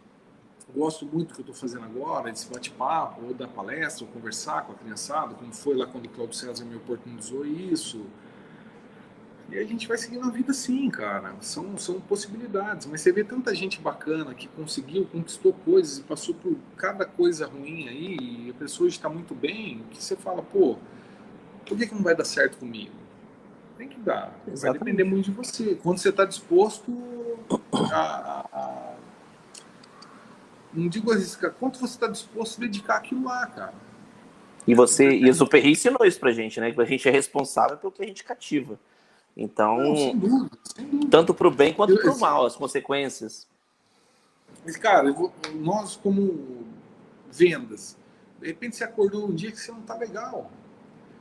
Gosto muito do que eu estou fazendo agora, desse bate-papo, ou dar palestra, ou conversar com a criançada, como foi lá quando o Cláudio César me oportunizou isso. E a gente vai seguindo a vida assim, cara. São possibilidades. Mas você vê tanta gente bacana que conseguiu, conquistou coisas e passou por cada coisa ruim aí, e a pessoa está muito bem, que você fala, pô, por que não vai dar certo comigo? Tem que dar. Exatamente. Vai depender muito de você. Quando você está disposto a não digo arriscar, quanto você está disposto a dedicar aquilo lá, cara. E o Superri ensinou isso pra gente, né? Que a gente é responsável pelo que a gente cativa. Então, não, sem dúvida, sem dúvida. Tanto pro bem quanto pro mal, as consequências. Mas, cara, nós como vendas, de repente você acordou um dia que você não tá legal.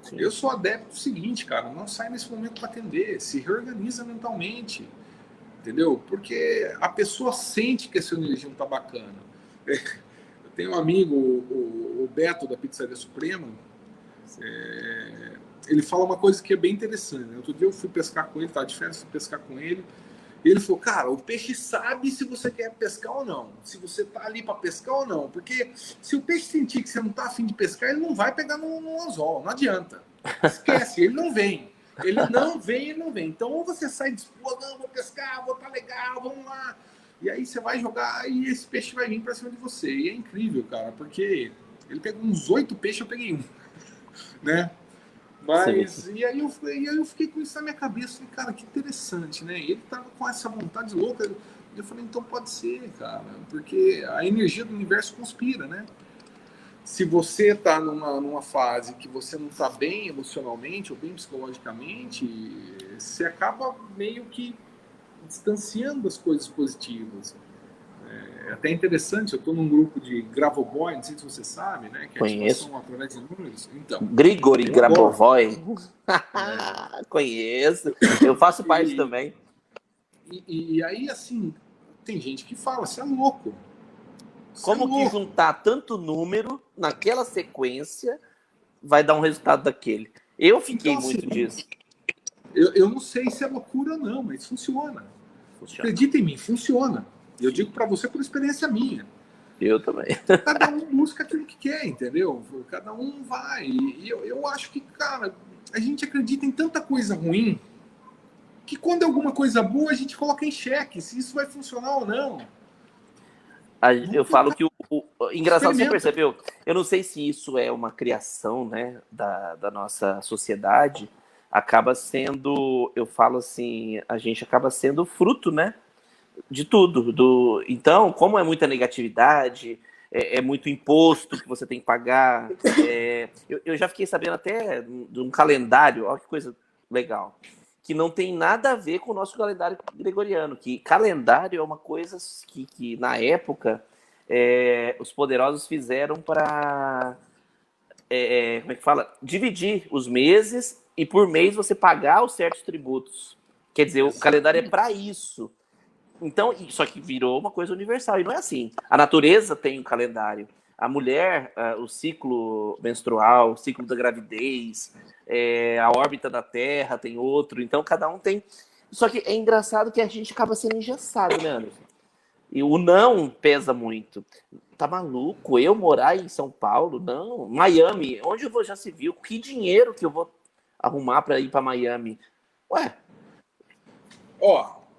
Sim. Eu sou adepto do seguinte, cara, não sai nesse momento para atender, se reorganiza mentalmente, entendeu? Porque a pessoa sente que a sua energia não tá bacana. Eu tenho um amigo, o Beto, da Pizzaria Suprema, ele fala uma coisa que é bem interessante. Né? Outro dia eu fui pescar com ele, tá de férias, fui pescar com ele, e ele falou, cara, o peixe sabe se você quer pescar ou não, se você tá ali para pescar ou não, porque se o peixe sentir que você não tá afim de pescar, ele não vai pegar no anzol, não adianta. Esquece, ele não vem. Ele não vem. Então, ou você sai disposto, não, vou pescar, vou tá legal, vamos lá. E aí você vai jogar e esse peixe vai vir para cima de você. E é incrível, cara, porque ele pegou uns 8 peixes, eu peguei um. Né? Mas, e aí eu fiquei com isso na minha cabeça. Falei, cara, que interessante, né? Ele tava com essa vontade louca. Eu falei, então pode ser, cara. Porque a energia do universo conspira, né? Se você tá numa fase que você não tá bem emocionalmente ou bem psicologicamente, você acaba meio que distanciando das coisas positivas. É até interessante, eu estou num grupo de Grabovoi, não sei se você sabe, né? Que é Conheço. Através de números. Então, Grigori Grabovoi. Conheço. Eu faço parte também. E aí, assim, tem gente que fala, você é louco. Como que juntar tanto número naquela sequência vai dar um resultado daquele? Eu fiquei então, muito disso. Eu não sei se é loucura ou não, mas funciona. Acredita em mim, funciona. Eu digo para você por experiência minha. Eu também. Cada um busca aquilo que quer, entendeu? Cada um vai. E eu acho que, cara, a gente acredita em tanta coisa ruim que quando é alguma coisa boa a gente coloca em xeque se isso vai funcionar ou não. Eu falo que engraçado, você percebeu? Eu não sei se isso é uma criação, né, da nossa sociedade. Acaba sendo, eu falo assim, a gente acaba sendo fruto, né, de tudo. Então, como é muita negatividade, é muito imposto que você tem que pagar. Eu já fiquei sabendo até de um calendário, olha que coisa legal, que não tem nada a ver com o nosso calendário gregoriano, que calendário é uma coisa que na época, os poderosos fizeram para, como é que fala? Dividir os meses e por mês você pagar os certos tributos. Quer dizer, o calendário é para isso. Então, só que virou uma coisa universal, e não é assim. A natureza tem um calendário. A mulher, o ciclo menstrual, o ciclo da gravidez, a órbita da Terra tem outro. Então, cada um tem... Só que é engraçado que a gente acaba sendo engessado, né, Anderson? E o não pesa muito. Tá maluco? Eu morar em São Paulo? Não. Miami, onde eu vou já se viu? Que dinheiro que eu vou arrumar para ir para Miami? Ué.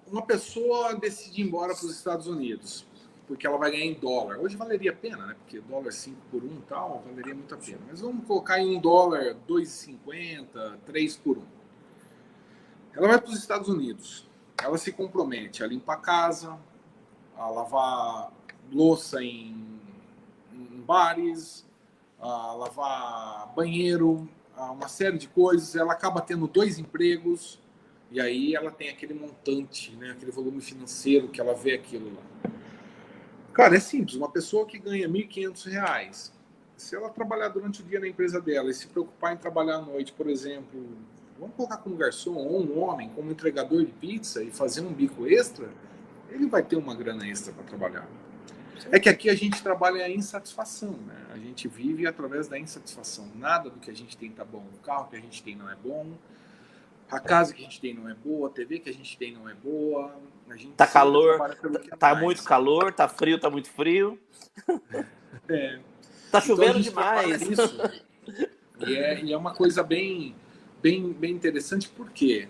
Uma pessoa decide ir embora para os Estados Unidos, porque ela vai ganhar em dólar. Hoje valeria a pena, né? Porque dólar 5 por 1 e tal, valeria muito a pena. Mas vamos colocar em dólar 2,50, 3 por 1. Ela vai para os Estados Unidos. Ela se compromete a limpar a casa, a lavar louça em bares, a lavar banheiro, uma série de coisas. Ela acaba tendo 2 empregos. E aí ela tem aquele montante, né? Aquele volume financeiro que ela vê aquilo lá. Cara, é simples. Uma pessoa que ganha R$ 1.500, se ela trabalhar durante o dia na empresa dela e se preocupar em trabalhar à noite, por exemplo, vamos colocar como garçom ou um homem, como entregador de pizza e fazer um bico extra, ele vai ter uma grana extra para trabalhar. É que aqui a gente trabalha a insatisfação, né? A gente vive através da insatisfação. Nada do que a gente tem tá bom. O carro que a gente tem não é bom, a casa que a gente tem não é boa, a TV que a gente tem não é boa. A gente Tá sempre calor, trabalha pelo que é tá muito mais. calor, tá muito frio. É. Tá Então a chovendo gente trabalha demais. isso. E é uma coisa bem interessante, por quê?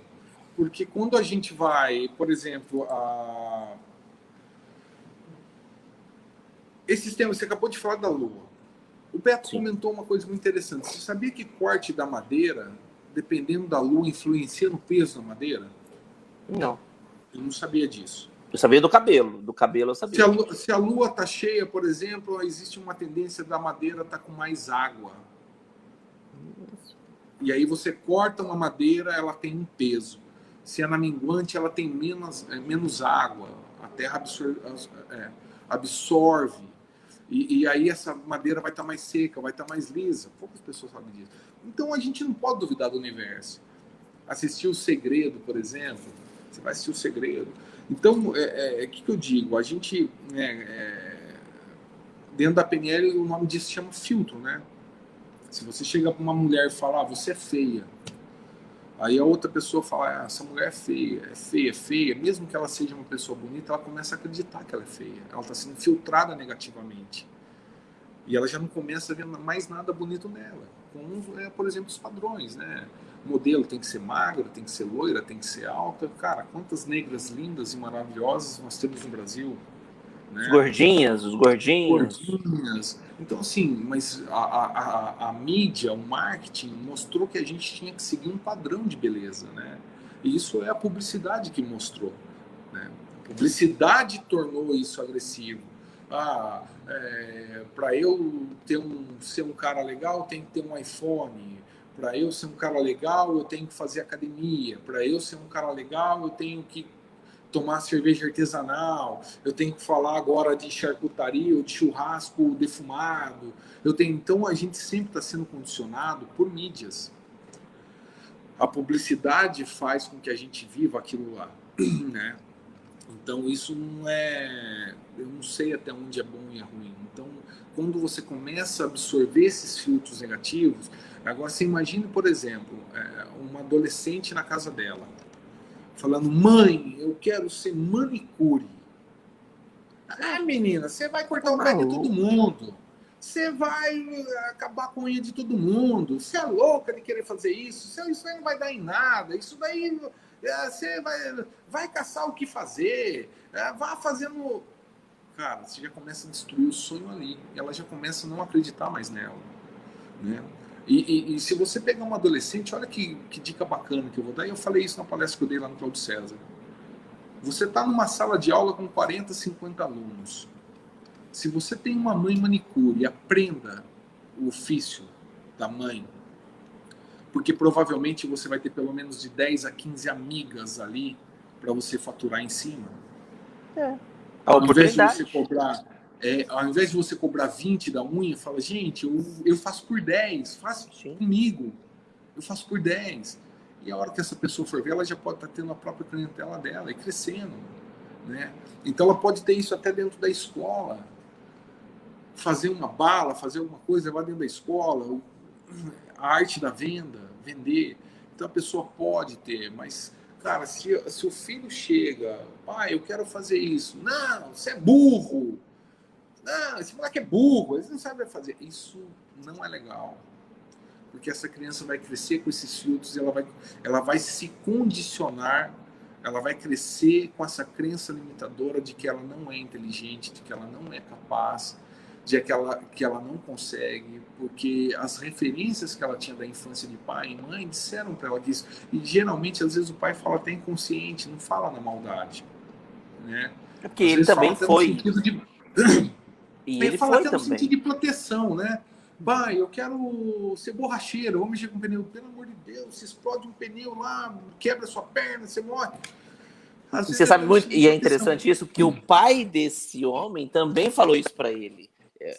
Porque quando a gente vai, por exemplo, esses temas, você acabou de falar da Lua. O Beto Sim. comentou uma coisa muito interessante. Você sabia que corte da madeira, dependendo da Lua, influencia no peso da madeira? Não. Eu não sabia disso. Eu sabia do cabelo. Do cabelo eu sabia. Se a Lua está cheia, por exemplo, existe uma tendência da madeira estar com mais água. E aí você corta uma madeira, ela tem um peso. Se é na minguante, ela tem menos água. A terra absorve. E aí essa madeira vai estar mais seca, vai estar mais lisa. Poucas pessoas sabem disso. Então a gente não pode duvidar do universo. Assistir O Segredo, por exemplo. Você vai assistir O Segredo. Então, que eu digo? A gente, dentro da PNL, o nome disso chama filtro, né? Se você chega para uma mulher e fala, você é feia. Aí a outra pessoa fala, essa mulher é feia, é feia, é feia. Mesmo que ela seja uma pessoa bonita, ela começa a acreditar que ela é feia. Ela está sendo filtrada negativamente. E ela já não começa a ver mais nada bonito nela. Como, por exemplo, os padrões, né? O modelo tem que ser magra, tem que ser loira, tem que ser alta. Cara, quantas negras lindas e maravilhosas nós temos no Brasil? Né? Os gordinhos. Então, assim, mas a mídia, o marketing mostrou que a gente tinha que seguir um padrão de beleza, né? E isso é a publicidade que mostrou, né? A publicidade tornou isso agressivo. Para eu ser um cara legal, tem que ter um iPhone. Para eu ser um cara legal, eu tenho que fazer academia. Para eu ser um cara legal, eu tenho que tomar cerveja artesanal, eu tenho que falar agora de charcutaria ou de churrasco defumado. Então a gente sempre está sendo condicionado por mídias. A publicidade faz com que a gente viva aquilo lá, né? Então isso não é, eu não sei até onde é bom e é ruim. Então quando você começa a absorver esses filtros negativos, agora você imagine, por exemplo, uma adolescente na casa dela, falando, mãe, eu quero ser manicure. Menina, você vai cortar o pé de todo mundo. Você vai acabar com a unha de todo mundo. Você é louca de querer fazer isso. Isso aí não vai dar em nada. Isso daí você vai caçar o que fazer. Vá fazendo... Cara, você já começa a destruir o sonho ali. Ela já começa a não acreditar mais nela. Né? E se você pegar uma adolescente, olha que dica bacana que eu vou dar. Eu falei isso na palestra que eu dei lá no Cláudio César. Você está numa sala de aula com 40, 50 alunos. Se você tem uma mãe manicure, aprenda o ofício da mãe, porque provavelmente você vai ter pelo menos de 10 a 15 amigas ali para você faturar em cima. Ao invés de você cobrar... ao invés de você cobrar 20 da unha, fala, gente, eu faço por 10, faça comigo, eu faço por 10. E a hora que essa pessoa for ver, ela já pode estar tendo a própria clientela dela e crescendo. Né? Então ela pode ter isso até dentro da escola. Fazer uma bala, fazer alguma coisa lá dentro da escola, a arte da venda, vender. Então a pessoa pode ter, mas... Cara, se o filho chega, pai, eu quero fazer isso. Não, você é burro. Não, esse moleque é burro, eles não sabem fazer. Isso não é legal. Porque essa criança vai crescer com esses filtros, ela vai se condicionar, ela vai crescer com essa crença limitadora de que ela não é inteligente, de que ela não é capaz, de que ela não consegue, porque as referências que ela tinha da infância de pai e mãe disseram para ela disso. E geralmente, às vezes, o pai fala até inconsciente, não fala na maldade. Né? É porque ele também foi. E ele fala até no sentido de proteção, né? Pai, eu quero ser borracheiro, vou mexer com pneu. Pelo amor de Deus, se explode um pneu lá, quebra sua perna, você morre. Você sabe muito, e é interessante isso, que o pai desse homem também falou isso para ele.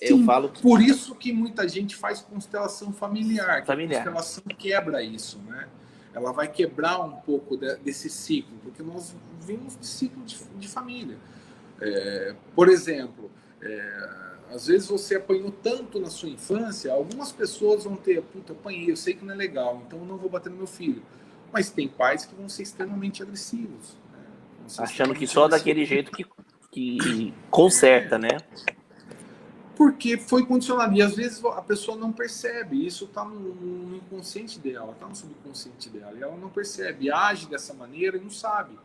Sim, falo que... Por isso que muita gente faz constelação familiar. Que a constelação quebra isso, né? Ela vai quebrar um pouco desse ciclo, porque nós vimos de ciclo de família. Por exemplo, Às vezes você apanhou tanto na sua infância, algumas pessoas vão ter, puta, apanhei, eu sei que não é legal, então eu não vou bater no meu filho. Mas tem pais que vão ser extremamente agressivos. Né? Achando que só daquele jeito que conserta, né? Porque foi condicionado. E às vezes a pessoa não percebe. Isso está no inconsciente dela, está no subconsciente dela. E ela não percebe, age dessa maneira e não sabe.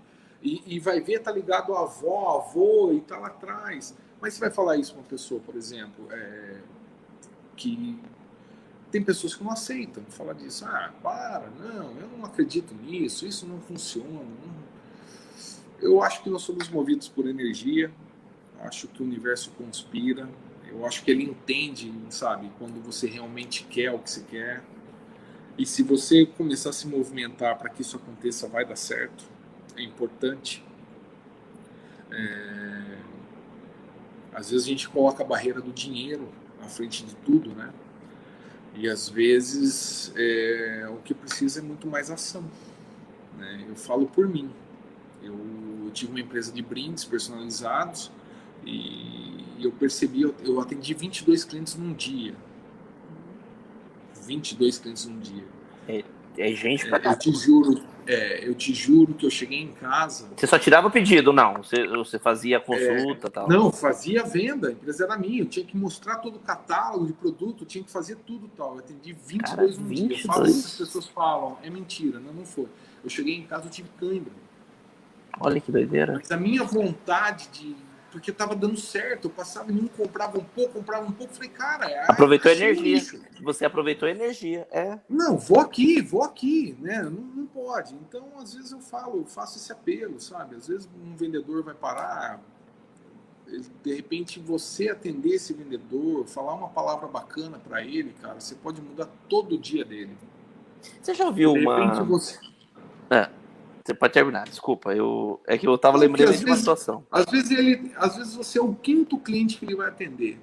E vai ver, tá ligado à avó, avô, e tá lá atrás. Mas você vai falar isso para uma pessoa, por exemplo, que tem pessoas que não aceitam falar disso. Ah, para, não, eu não acredito nisso, isso não funciona. Não. Eu acho que nós somos movidos por energia, acho que o universo conspira, eu acho que ele entende, sabe, quando você realmente quer o que você quer. E se você começar a se movimentar para que isso aconteça, vai dar certo. É importante. Às vezes a gente coloca a barreira do dinheiro à frente de tudo, né? E às vezes o que precisa é muito mais ação. Né? Eu falo por mim. Eu tive uma empresa de brindes personalizados e eu percebi, eu atendi 22 clientes num dia. 22 clientes num dia. É gente pra eu te juro que eu cheguei em casa... Você só tirava o pedido, não? Você fazia a consulta e tal? Não, fazia venda, a empresa era minha, eu tinha que mostrar todo o catálogo de produto, eu tinha que fazer tudo tal. Eu atendi 22 num dia. Eu falo que as pessoas falam, é mentira, não foi. Eu cheguei em casa, eu tive cãibra. Olha que doideira. Mas a minha vontade de... Porque estava dando certo, eu passava em um, comprava um pouco, falei, cara... Aproveitou a energia. Você aproveitou a energia, Não, vou aqui, né? Não pode. Então, às vezes eu faço esse apelo, sabe? Às vezes um vendedor vai parar, de repente você atender esse vendedor, falar uma palavra bacana para ele, cara, você pode mudar todo o dia dele. Você já ouviu uma... Você pode terminar, desculpa. É que eu tava lembrando de uma situação. Às vezes você é o 5º cliente que ele vai atender.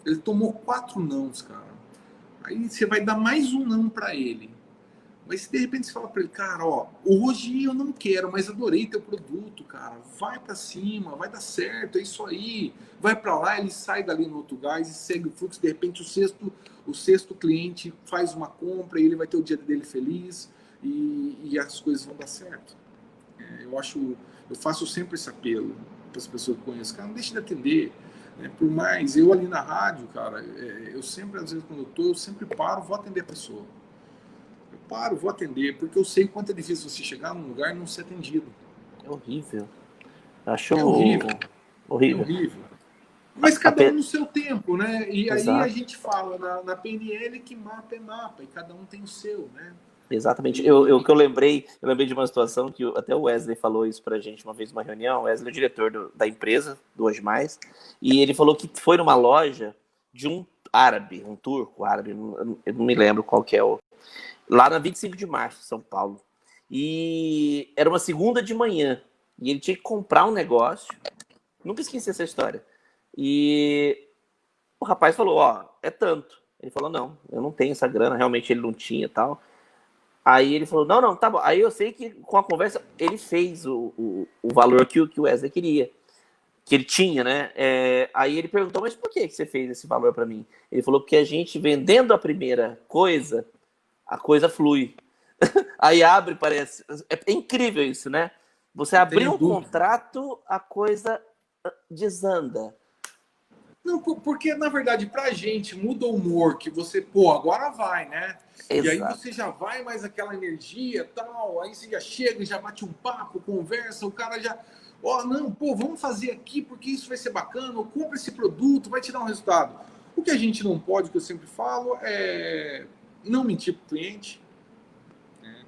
Ele tomou 4 nãos, cara. Aí você vai dar mais um não para ele. Mas se de repente você fala para ele, cara, ó, hoje eu não quero, mas adorei teu produto, cara. Vai para cima, vai dar certo, é isso aí. Vai para lá, ele sai dali no outro gás e segue o fluxo. De repente o sexto cliente faz uma compra e ele vai ter o dia dele feliz e as coisas vão dar certo. Eu faço sempre esse apelo para as pessoas que conhecem. Cara, não deixe de atender. Né? Por mais, eu ali na rádio, cara, eu sempre, às vezes, quando eu sempre paro, vou atender a pessoa. Eu paro, vou atender, porque eu sei quanto é difícil você chegar num lugar e não ser atendido. É horrível. Acho horrível. Horrível. É horrível. Mas cada um no seu tempo, né? E Exato. Aí a gente fala na PNL que mapa é mapa, e cada um tem o seu, né? Exatamente. Eu lembrei de uma situação que até o Wesley falou isso pra gente uma vez numa reunião. O Wesley é o diretor da empresa, do Hoje Mais, e ele falou que foi numa loja de um árabe, um turco árabe, eu não me lembro qual que é lá na 25 de março, São Paulo. E era uma segunda de manhã, e ele tinha que comprar um negócio, nunca esqueci essa história. E o rapaz falou, ó, é tanto. Ele falou, não, eu não tenho essa grana, realmente ele não tinha e tal. Aí ele falou, não, tá bom. Aí eu sei que com a conversa ele fez o valor que o Wesley queria, que ele tinha, né? Aí ele perguntou, mas por que você fez esse valor para mim? Ele falou, porque a gente vendendo a primeira coisa, a coisa flui. Aí abre, parece... É incrível isso, né? Você abriu um contrato, a coisa desanda. Não, porque, na verdade, pra gente, muda o humor, que você, agora vai, né? Exato. E aí você já vai mais aquela energia tal, aí você já chega, já bate um papo, conversa, o cara já... vamos fazer aqui porque isso vai ser bacana, ou compra esse produto, vai te dar um resultado. O que a gente não pode, que eu sempre falo, é não mentir pro cliente, né?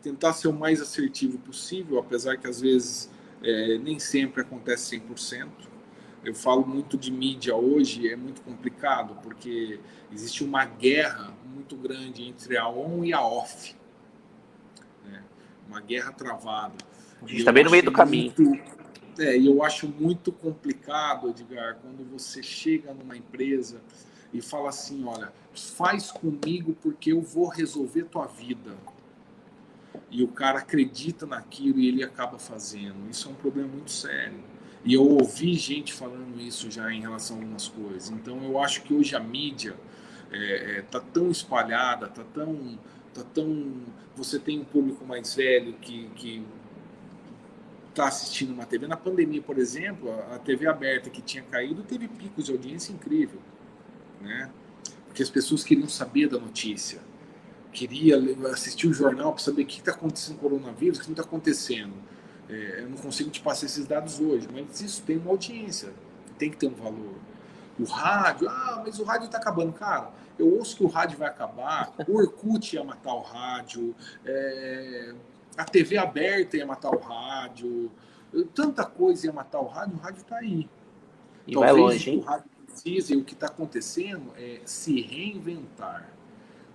Tentar ser o mais assertivo possível, apesar que às vezes nem sempre acontece 100%. Eu falo muito de mídia hoje, é muito complicado, porque existe uma guerra muito grande entre a on e a off. Né? Uma guerra travada. A gente está bem no meio do caminho. E eu acho muito complicado, Edgar, quando você chega numa empresa e fala assim, olha, faz comigo porque eu vou resolver tua vida. E o cara acredita naquilo e ele acaba fazendo. Isso é um problema muito sério. E eu ouvi gente falando isso já em relação a algumas coisas. Então eu acho que hoje a mídia tá tão espalhada, tá tão... Você tem um público mais velho que está assistindo uma TV. Na pandemia, por exemplo, a TV aberta que tinha caído teve picos de audiência incrível, né? Porque as pessoas queriam saber da notícia, queria assistir o jornal para saber o que está acontecendo com o coronavírus, o que está acontecendo. Eu não consigo te passar esses dados hoje, mas isso tem uma audiência, tem que ter um valor. O rádio, mas o rádio está acabando. Cara, eu ouço que o rádio vai acabar, o Orkut ia matar o rádio, a TV aberta ia matar o rádio, tanta coisa ia matar o rádio está aí. E Talvez vai longe, o que o hein? rádio precisa e o que está acontecendo é se reinventar,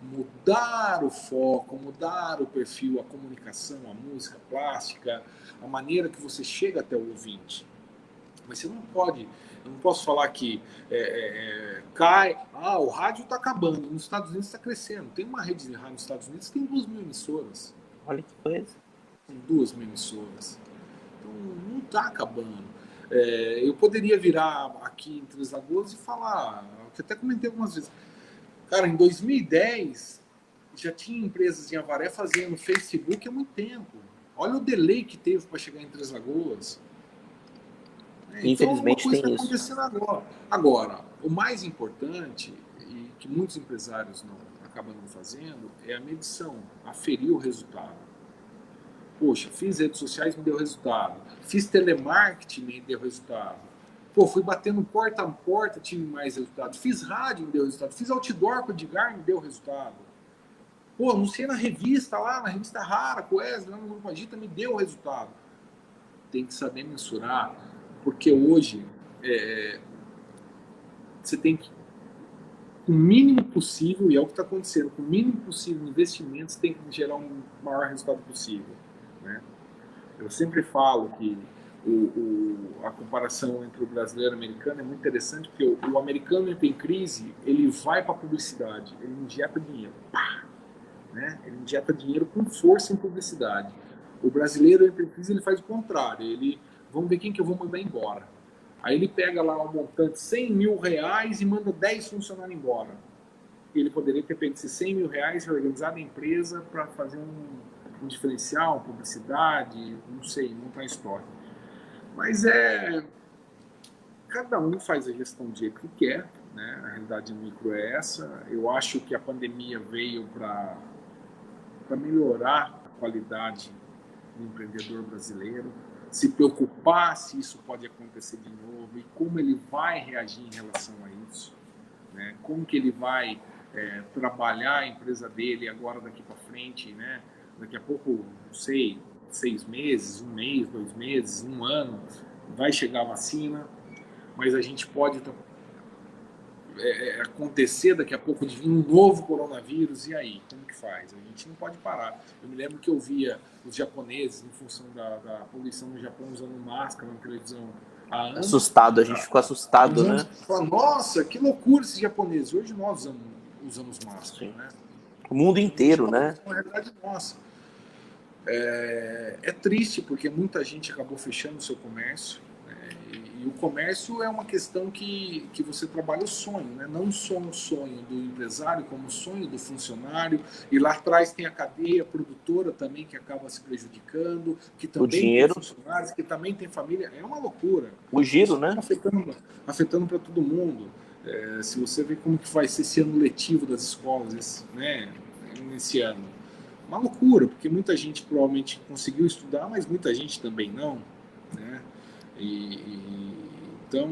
mudar o foco, mudar o perfil, a comunicação, a música, a plástica, a maneira que você chega até o ouvinte. Mas você não pode, eu não posso falar que cai, o rádio está acabando, nos Estados Unidos está crescendo. Tem uma rede de rádio nos Estados Unidos que tem 2.000 emissoras. Olha que coisa. Tem 2.000 emissoras. Então não está acabando. Eu poderia virar aqui em Três Lagoas e falar, que até comentei algumas vezes. Cara, em 2010 já tinha empresas em Avaré fazendo Facebook há muito tempo. Olha o delay que teve para chegar em Três Lagoas. Infelizmente então, tem está isso. acontecendo agora, o mais importante, e que muitos empresários não acabam não fazendo, é a medição, aferir o resultado. Poxa, fiz redes sociais, me deu resultado. Fiz telemarketing, me deu resultado. Pô, fui batendo porta a porta, tive mais resultado. Fiz rádio, me deu resultado. Fiz outdoor com o Edgar, me deu resultado. Pô, anunciei na revista lá, na revista Rara, com o Wesley, lá no Grupo Agita, me deu resultado. Tem que saber mensurar, porque hoje você tem que, com o mínimo possível, e é o que está acontecendo, com o mínimo possível de investimentos, tem que gerar um maior resultado possível, né? Eu sempre falo que a comparação entre o brasileiro e o americano é muito interessante, porque o americano entra em crise, ele vai para a publicidade, ele injeta dinheiro, pá, né? Ele injeta dinheiro com força em publicidade. O brasileiro entra em crise, ele faz o contrário, vamos ver quem que eu vou mandar embora. Aí ele pega lá um montante, 100 mil reais, e manda 10 funcionários embora. Ele poderia ter pego esses 100 mil reais e organizado a empresa para fazer um diferencial, publicidade, não sei, montar história. Mas cada um faz a gestão do jeito que quer, né? A realidade micro é essa. Eu acho que a pandemia veio para melhorar a qualidade do empreendedor brasileiro, se preocupar se isso pode acontecer de novo e como ele vai reagir em relação a isso, né? Como que ele vai trabalhar a empresa dele agora daqui para frente, né? Daqui a pouco, não sei, 6 meses, 1 mês, 2 meses, 1 ano, vai chegar a vacina, mas a gente pode acontecer daqui a pouco de vir um novo coronavírus, e aí? Como que faz? A gente não pode parar. Eu me lembro que eu via os japoneses, em função da poluição no Japão, usando máscara na televisão há anos. Assustado, a gente ficou assustado, né? Fala, nossa, que loucura esses japoneses. Hoje nós usamos máscara, né? O mundo inteiro, né? É uma realidade nossa. É triste, porque muita gente acabou fechando o seu comércio, né? E o comércio é uma questão que você trabalha o sonho, né? Não só o sonho do empresário, como o sonho do funcionário. E lá atrás tem a cadeia produtora também, que acaba se prejudicando, que também tem funcionários, que também tem família. É uma loucura. O giro, né? Afetando para todo mundo. Se você vê como que vai ser esse ano letivo das escolas, né? Nesse ano. Uma loucura, porque muita gente provavelmente conseguiu estudar, mas muita gente também não, né? Então,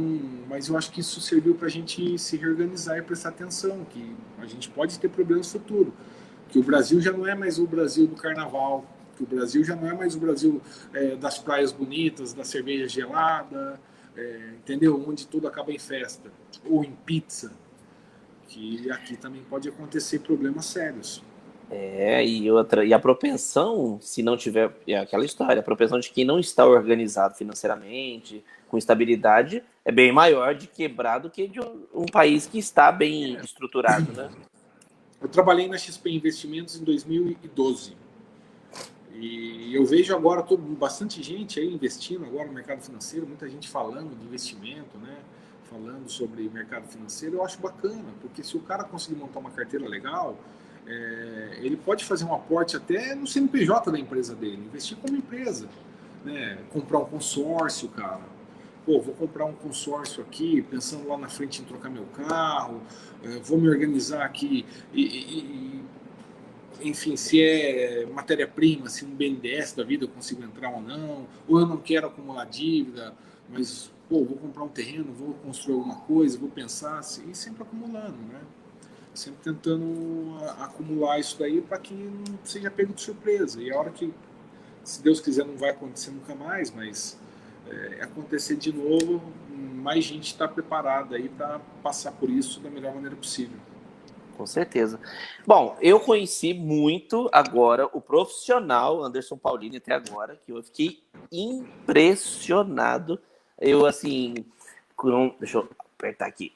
mas eu acho que isso serviu para a gente se reorganizar e prestar atenção, que a gente pode ter problemas no futuro, que o Brasil já não é mais o Brasil do carnaval, que o Brasil já não é mais o Brasil das praias bonitas, da cerveja gelada, entendeu? Onde tudo acaba em festa, ou em pizza, que aqui também pode acontecer problemas sérios. E a propensão, se não tiver, é aquela história, a propensão de quem não está organizado financeiramente, com estabilidade, é bem maior de quebrar do que de um país que está bem estruturado, né? Eu trabalhei na XP Investimentos em 2012. E eu vejo agora bastante gente aí investindo agora no mercado financeiro, muita gente falando de investimento, né? Falando sobre mercado financeiro. Eu acho bacana, porque se o cara conseguir montar uma carteira legal, ele pode fazer um aporte até no CNPJ da empresa dele, investir como empresa, né? Comprar um consórcio, cara. Pô, vou comprar um consórcio aqui, pensando lá na frente em trocar meu carro, vou me organizar aqui enfim, se é matéria-prima, se um BNDES da vida eu consigo entrar ou eu não quero acumular dívida, mas, pô, vou comprar um terreno, vou construir alguma coisa, vou pensar, assim, e sempre acumulando, né? Sempre tentando acumular isso daí para que não seja pego de surpresa. E a hora que, se Deus quiser, não vai acontecer nunca mais, mas acontecer de novo, mais gente está preparada aí para passar por isso da melhor maneira possível. Com certeza. Bom, eu conheci muito agora o profissional Anderson Paulini até agora, que eu fiquei impressionado. Eu, assim, deixa eu apertar aqui.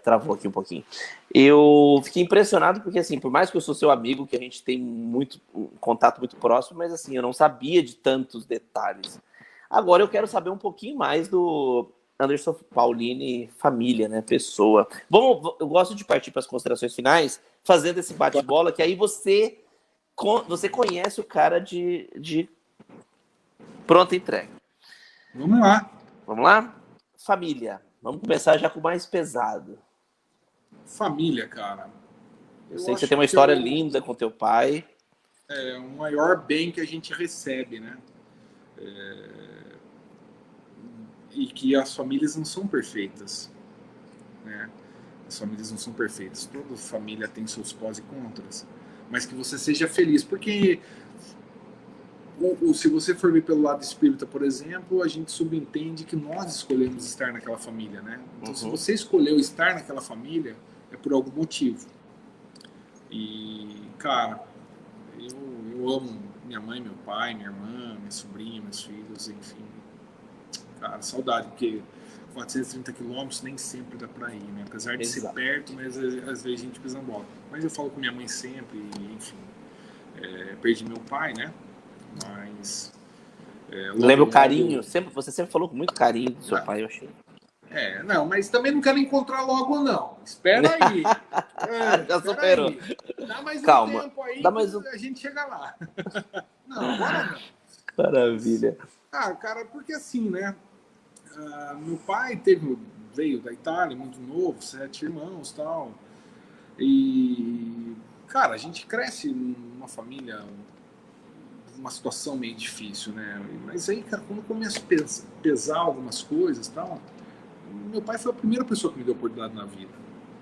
Travou aqui um pouquinho. Eu fiquei impressionado porque, assim, por mais que eu sou seu amigo, que a gente tem um contato muito próximo, mas, assim, eu não sabia de tantos detalhes. Agora eu quero saber um pouquinho mais do Anderson Paulini, família, né? Pessoa. Eu gosto de partir para as considerações finais, fazendo esse bate-bola, que aí você conhece o cara de pronta entrega. Vamos lá. Vamos lá? Família. Vamos começar já com o mais pesado. Família, cara. Eu sei que você tem uma história linda com teu pai. É o maior bem que a gente recebe, né? E que as famílias não são perfeitas, né? As famílias não são perfeitas. Toda família tem seus pós e contras. Mas que você seja feliz. Porque se você for ver pelo lado espírita, por exemplo, a gente subentende que nós escolhemos estar naquela família, né? Então, se você escolheu estar naquela família, é por algum motivo. E, cara, eu amo minha mãe, meu pai, minha irmã, minha sobrinha, meus filhos, enfim. Cara, saudade, porque 430 quilômetros nem sempre dá pra ir, né? Apesar de ser perto, mas às vezes a gente pisa bola. Mas eu falo com minha mãe sempre, e, enfim. Perdi meu pai, né? Mas... lembro o carinho, você sempre falou com muito carinho do seu pai, eu achei. Não, mas também não quero encontrar logo, não. Espera aí. Já superou. Aí. Dá mais Calma. um tempo aí que a gente chega lá. Não, agora não. Maravilha. Cara, porque assim, né? Meu pai veio da Itália muito novo, 7 irmãos e tal. E, cara, a gente cresce numa família, uma situação meio difícil, né? Mas aí, cara, quando começa a pesar algumas coisas e tal, meu pai foi a primeira pessoa que me deu oportunidade na vida.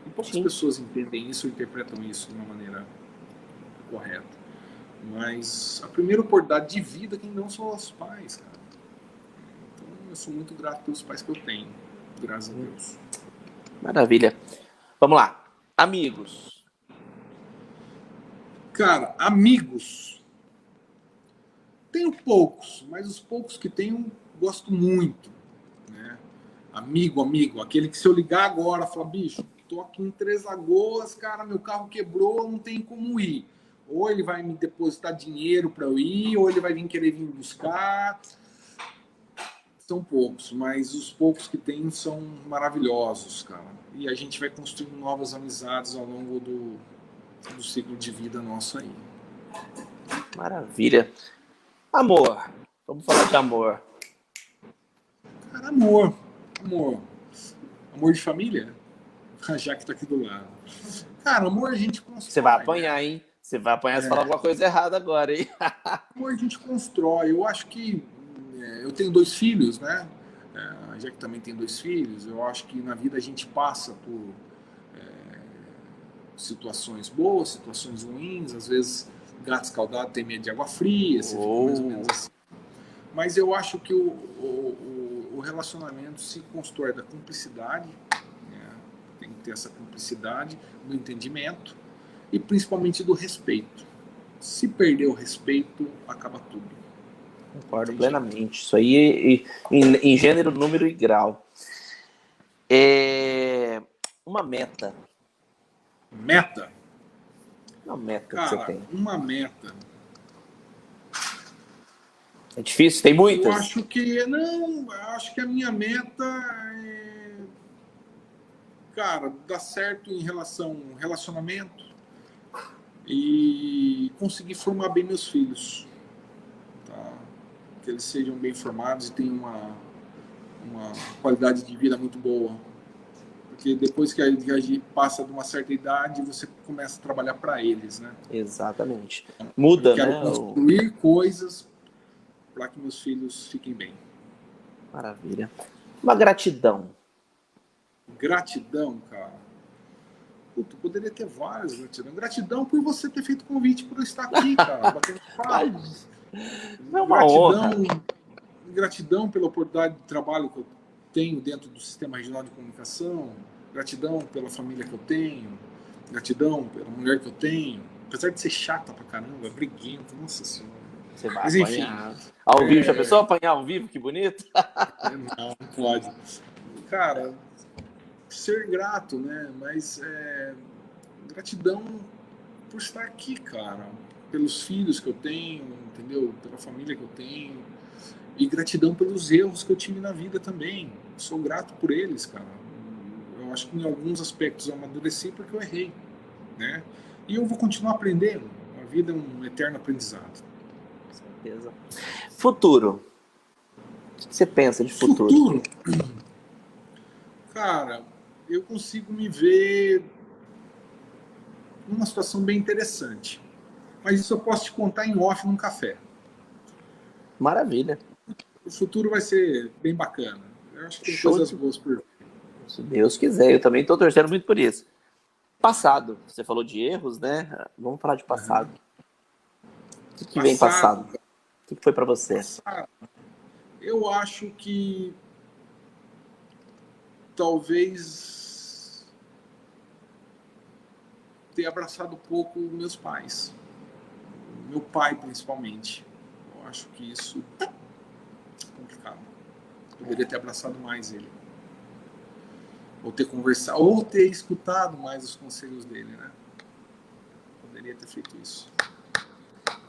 E poucas pessoas entendem isso ou interpretam isso de uma maneira correta. Mas a primeira oportunidade de vida quem dão são os pais, cara. Então eu sou muito grato pelos pais que eu tenho. Graças a Deus. Maravilha. Vamos lá. Amigos. Cara, amigos. Tenho poucos, mas os poucos que tenho gosto muito. Né? Amigo, aquele que se eu ligar agora, falar, bicho, tô aqui em Três Lagoas, cara, meu carro quebrou, não tem como ir. Ou ele vai me depositar dinheiro para eu ir, ou ele vai querer vir buscar. São poucos, mas os poucos que tem são maravilhosos, cara. E a gente vai construindo novas amizades ao longo do ciclo de vida nosso aí. Maravilha. Amor. Vamos falar de amor. Cara, amor. Amor de família? Já que tá aqui do lado. Cara, amor a gente constrói. Você vai apanhar, hein? Você vai apanhar se falar alguma coisa errada agora, hein? Amor a gente constrói. Eu acho que eu tenho 2 filhos, né? A Jack também tem 2 filhos. Eu acho que na vida a gente passa por situações boas, situações ruins. Às vezes, gato escaldado tem medo de água fria, você fica mais ou menos assim. Mas eu acho que o relacionamento se constrói da cumplicidade, né? Tem que ter essa cumplicidade, do entendimento e principalmente do respeito. Se perder o respeito, acaba tudo. Concordo plenamente. Isso aí em gênero, número e grau. Uma meta. Meta? Uma meta Cara, que você tem. Uma meta. É difícil? Tem Eu muitas? acho que não, acho que a minha meta é, cara, dar certo em relação ao relacionamento e conseguir formar bem meus filhos, tá? Que eles sejam bem formados e tenham uma qualidade de vida muito boa. Porque depois que a gente passa de uma certa idade, você começa a trabalhar para eles, né? Exatamente. Eu Muda, quero né? construir coisas para que meus filhos fiquem bem. Maravilha. Uma gratidão. Gratidão, cara. Puta, poderia ter várias gratidão. Gratidão por você ter feito convite para eu estar aqui, cara, batendo papo. Mas é uma Gratidão, honra. gratidão pela oportunidade de trabalho que eu tenho dentro do Sistema Regional de Comunicação. Gratidão pela família que eu tenho. Gratidão pela mulher que eu tenho. Apesar de ser chata pra caramba, briguenta, nossa senhora. Você vai Mas enfim. apanhar. Ao vivo, já pensou apanhar ao vivo? Que bonito. Não, não pode. Cara, ser grato, né? Mas gratidão por estar aqui, cara. Pelos filhos que eu tenho, entendeu? Pela família que eu tenho. E gratidão pelos erros que eu tive na vida também. Sou grato por eles, cara. Eu acho que em alguns aspectos eu amadureci porque eu errei, né? E eu vou continuar aprendendo. A vida é um eterno aprendizado. Com certeza. Futuro. O que você pensa de futuro? Futuro, cara, eu consigo me ver numa situação bem interessante. Mas isso eu posso te contar em off num café. Maravilha. O futuro vai ser bem bacana. Eu acho que tem Show coisas de... boas por... Se Deus quiser, eu também estou torcendo muito por isso. Passado. Você falou de erros, né? Vamos falar de passado. O que vem passado? O que foi para você? Passado. Eu acho que talvez ter abraçado pouco meus pais. Meu pai, principalmente. Eu acho que isso é complicado. Poderia ter abraçado mais ele. Ou ter conversado, ou ter escutado mais os conselhos dele, né? Poderia ter feito isso.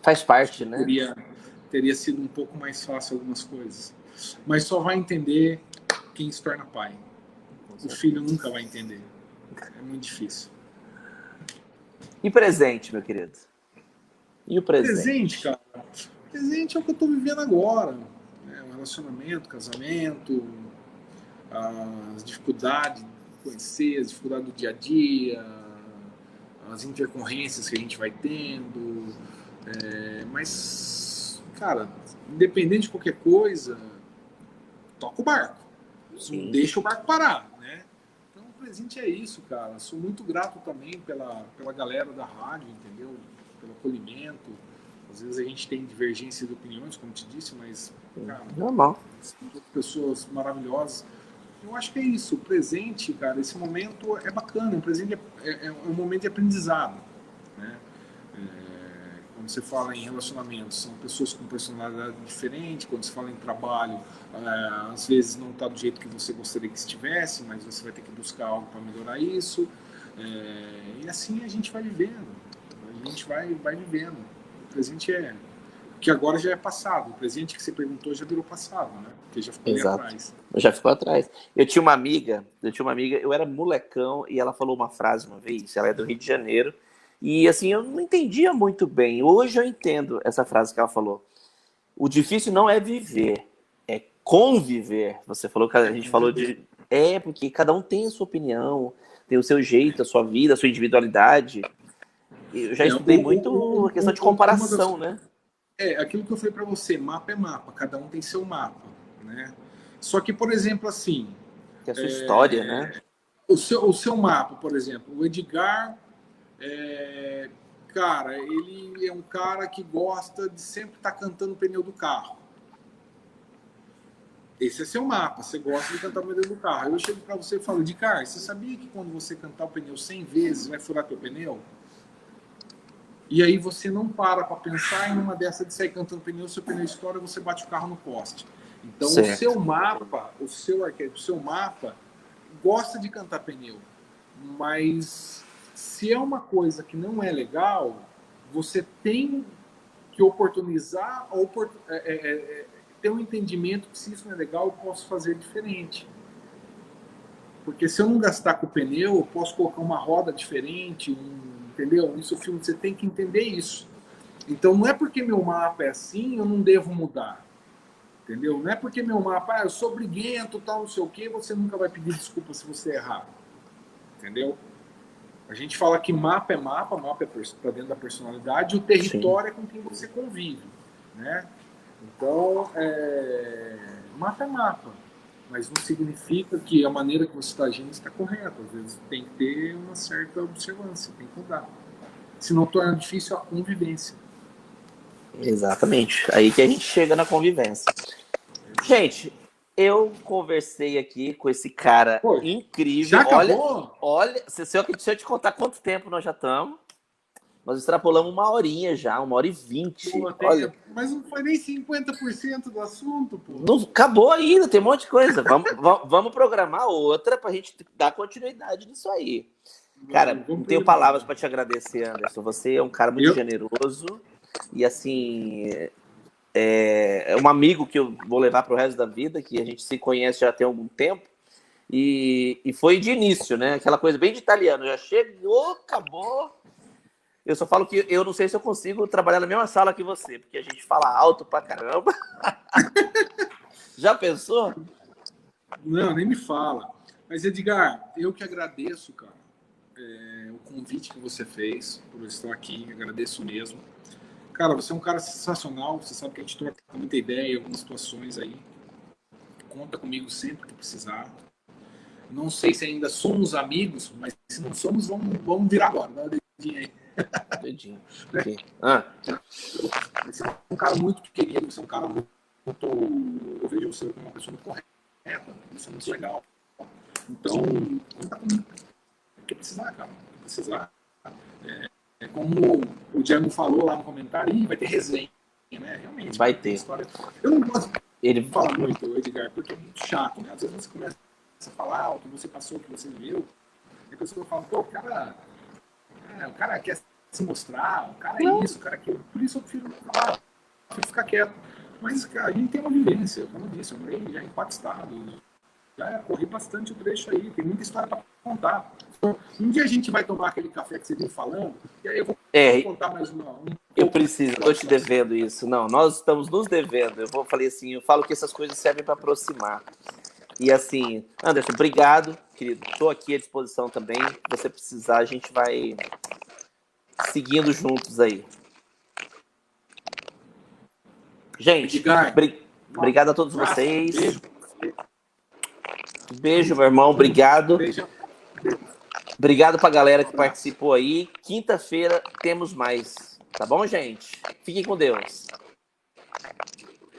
Faz parte, né? Teria sido um pouco mais fácil algumas coisas. Mas só vai entender quem se torna pai. O filho nunca vai entender. É muito difícil. E presente, meu querido? E o presente? Presente, cara. Presente é o que eu tô vivendo agora. Né? O relacionamento, casamento, as dificuldades de conhecer, as dificuldades do dia a dia, as intercorrências que a gente vai tendo. Mas, cara, independente de qualquer coisa, toca o barco. Sim. Não deixa o barco parar, né? Então, o presente é isso, cara. Sou muito grato também pela galera da rádio, entendeu? Pelo acolhimento. Às vezes a gente tem divergência de opiniões, como te disse, mas, cara, normal. São pessoas maravilhosas. Eu acho que é isso. O presente, cara, esse momento é bacana. O presente é um momento de aprendizado, né? Quando você fala em relacionamentos, são pessoas com personalidade diferente. Quando você fala em trabalho, às vezes não está do jeito que você gostaria que estivesse, mas você vai ter que buscar algo para melhorar isso. E assim a gente vai vivendo. A gente vai vivendo. O presente que agora já é passado. O presente que você perguntou já virou passado, né? Porque já ficou ali atrás. Já ficou atrás. Eu tinha uma amiga, eu era molecão, e ela falou uma frase uma vez, ela é do Rio de Janeiro, e assim, eu não entendia muito bem. Hoje eu entendo essa frase que ela falou. O difícil não é viver, é conviver. Você falou que a gente falou de... porque cada um tem a sua opinião, tem o seu jeito, a sua vida, a sua individualidade. Eu já estudei muito a questão de comparação, né? Aquilo que eu falei para você, mapa é mapa, cada um tem seu mapa, né? Só que, por exemplo, assim... Que é a sua história, né? O seu mapa, por exemplo, o Edgar, cara, ele é um cara que gosta de sempre estar cantando o pneu do carro. Esse é seu mapa, você gosta de cantar o pneu do carro. Eu chego para você e falo, Edgar, você sabia que quando você cantar o pneu 100 vezes vai furar teu pneu? E aí você não para pensar em uma dessa de sair cantando pneu, seu pneu estoura, você bate o carro no poste. Então certo. O seu mapa, o seu arquétipo, o seu mapa gosta de cantar pneu, mas se é uma coisa que não é legal, você tem que oportunizar, ter um entendimento que se isso não é legal, eu posso fazer diferente. Porque se eu não gastar com o pneu, eu posso colocar uma roda diferente, entendeu? Isso o filme, você tem que entender isso. Então não é porque meu mapa é assim, eu não devo mudar. Entendeu? Não é porque meu mapa, eu sou briguento, tal, não sei o quê, você nunca vai pedir desculpa se você errar. Entendeu? A gente fala que mapa é para dentro da personalidade, e o território Sim. é com quem você convive. Né? Então, mapa é mapa. Mas não significa que a maneira que você está agindo está correta. Às vezes tem que ter uma certa observância, tem que mudar. Senão torna difícil a convivência. Exatamente. Aí que a gente chega na convivência. Gente, eu conversei aqui com esse cara incrível. Já acabou? Olha, se eu te contar quanto tempo nós já estamos, nós extrapolamos 1h já, 1h20. Olha, mas não foi nem 50% do assunto, pô. Não, acabou ainda, tem um monte de coisa. Vamos programar outra pra gente dar continuidade nisso aí. Cara, não tenho palavras para te agradecer, Anderson. Você é um cara muito generoso e, assim, é um amigo que eu vou levar para o resto da vida, que a gente se conhece já tem algum tempo e foi de início, né? Aquela coisa bem de italiano, já chegou, acabou. Eu só falo que eu não sei se eu consigo trabalhar na mesma sala que você, porque a gente fala alto pra caramba. Já pensou? Não, nem me fala. Mas, Edgar, eu que agradeço, cara, o convite que você fez por estar aqui. Agradeço mesmo. Cara, você é um cara sensacional. Você sabe que a gente troca muita ideia em algumas situações aí. Conta comigo sempre que precisar. Não sei se ainda somos amigos, mas se não somos, vamos virar agora. Dá uma dedinha aí. Dedinho. Você é um cara muito querido, você é um cara muito. Eu vejo você como uma pessoa muito correta, isso é muito legal. Então, conta comigo. O que precisar, cara. O que precisar. Como o Diego falou lá no comentário, vai ter resenha, né? Realmente. Vai ter. Eu não gosto de falar muito, Edgar, porque é muito chato, né? Às vezes você começa a falar o que você passou, o que você viu, e a pessoa fala, pô, o cara quer se mostrar, o cara é isso, o cara é aquilo. Por isso eu prefiro falar, ficar quieto. Mas, cara, a gente tem uma vivência, como eu disse, eu morei já em 4 estados, já corri bastante o trecho aí, tem muita história para contar. Um dia a gente vai tomar aquele café que você veio falando, e aí eu vou contar mais uma. Eu preciso, estou te devendo isso. Não, nós estamos nos devendo. Eu falo que essas coisas servem para aproximar. E assim, Anderson, obrigado, querido. Estou aqui à disposição também. Se você precisar, a gente vai seguindo juntos aí. Gente, obrigado a todos vocês. Beijo, meu irmão. Obrigado. Obrigado pra galera que participou aí. Quinta-feira temos mais. Tá bom, gente? Fiquem com Deus.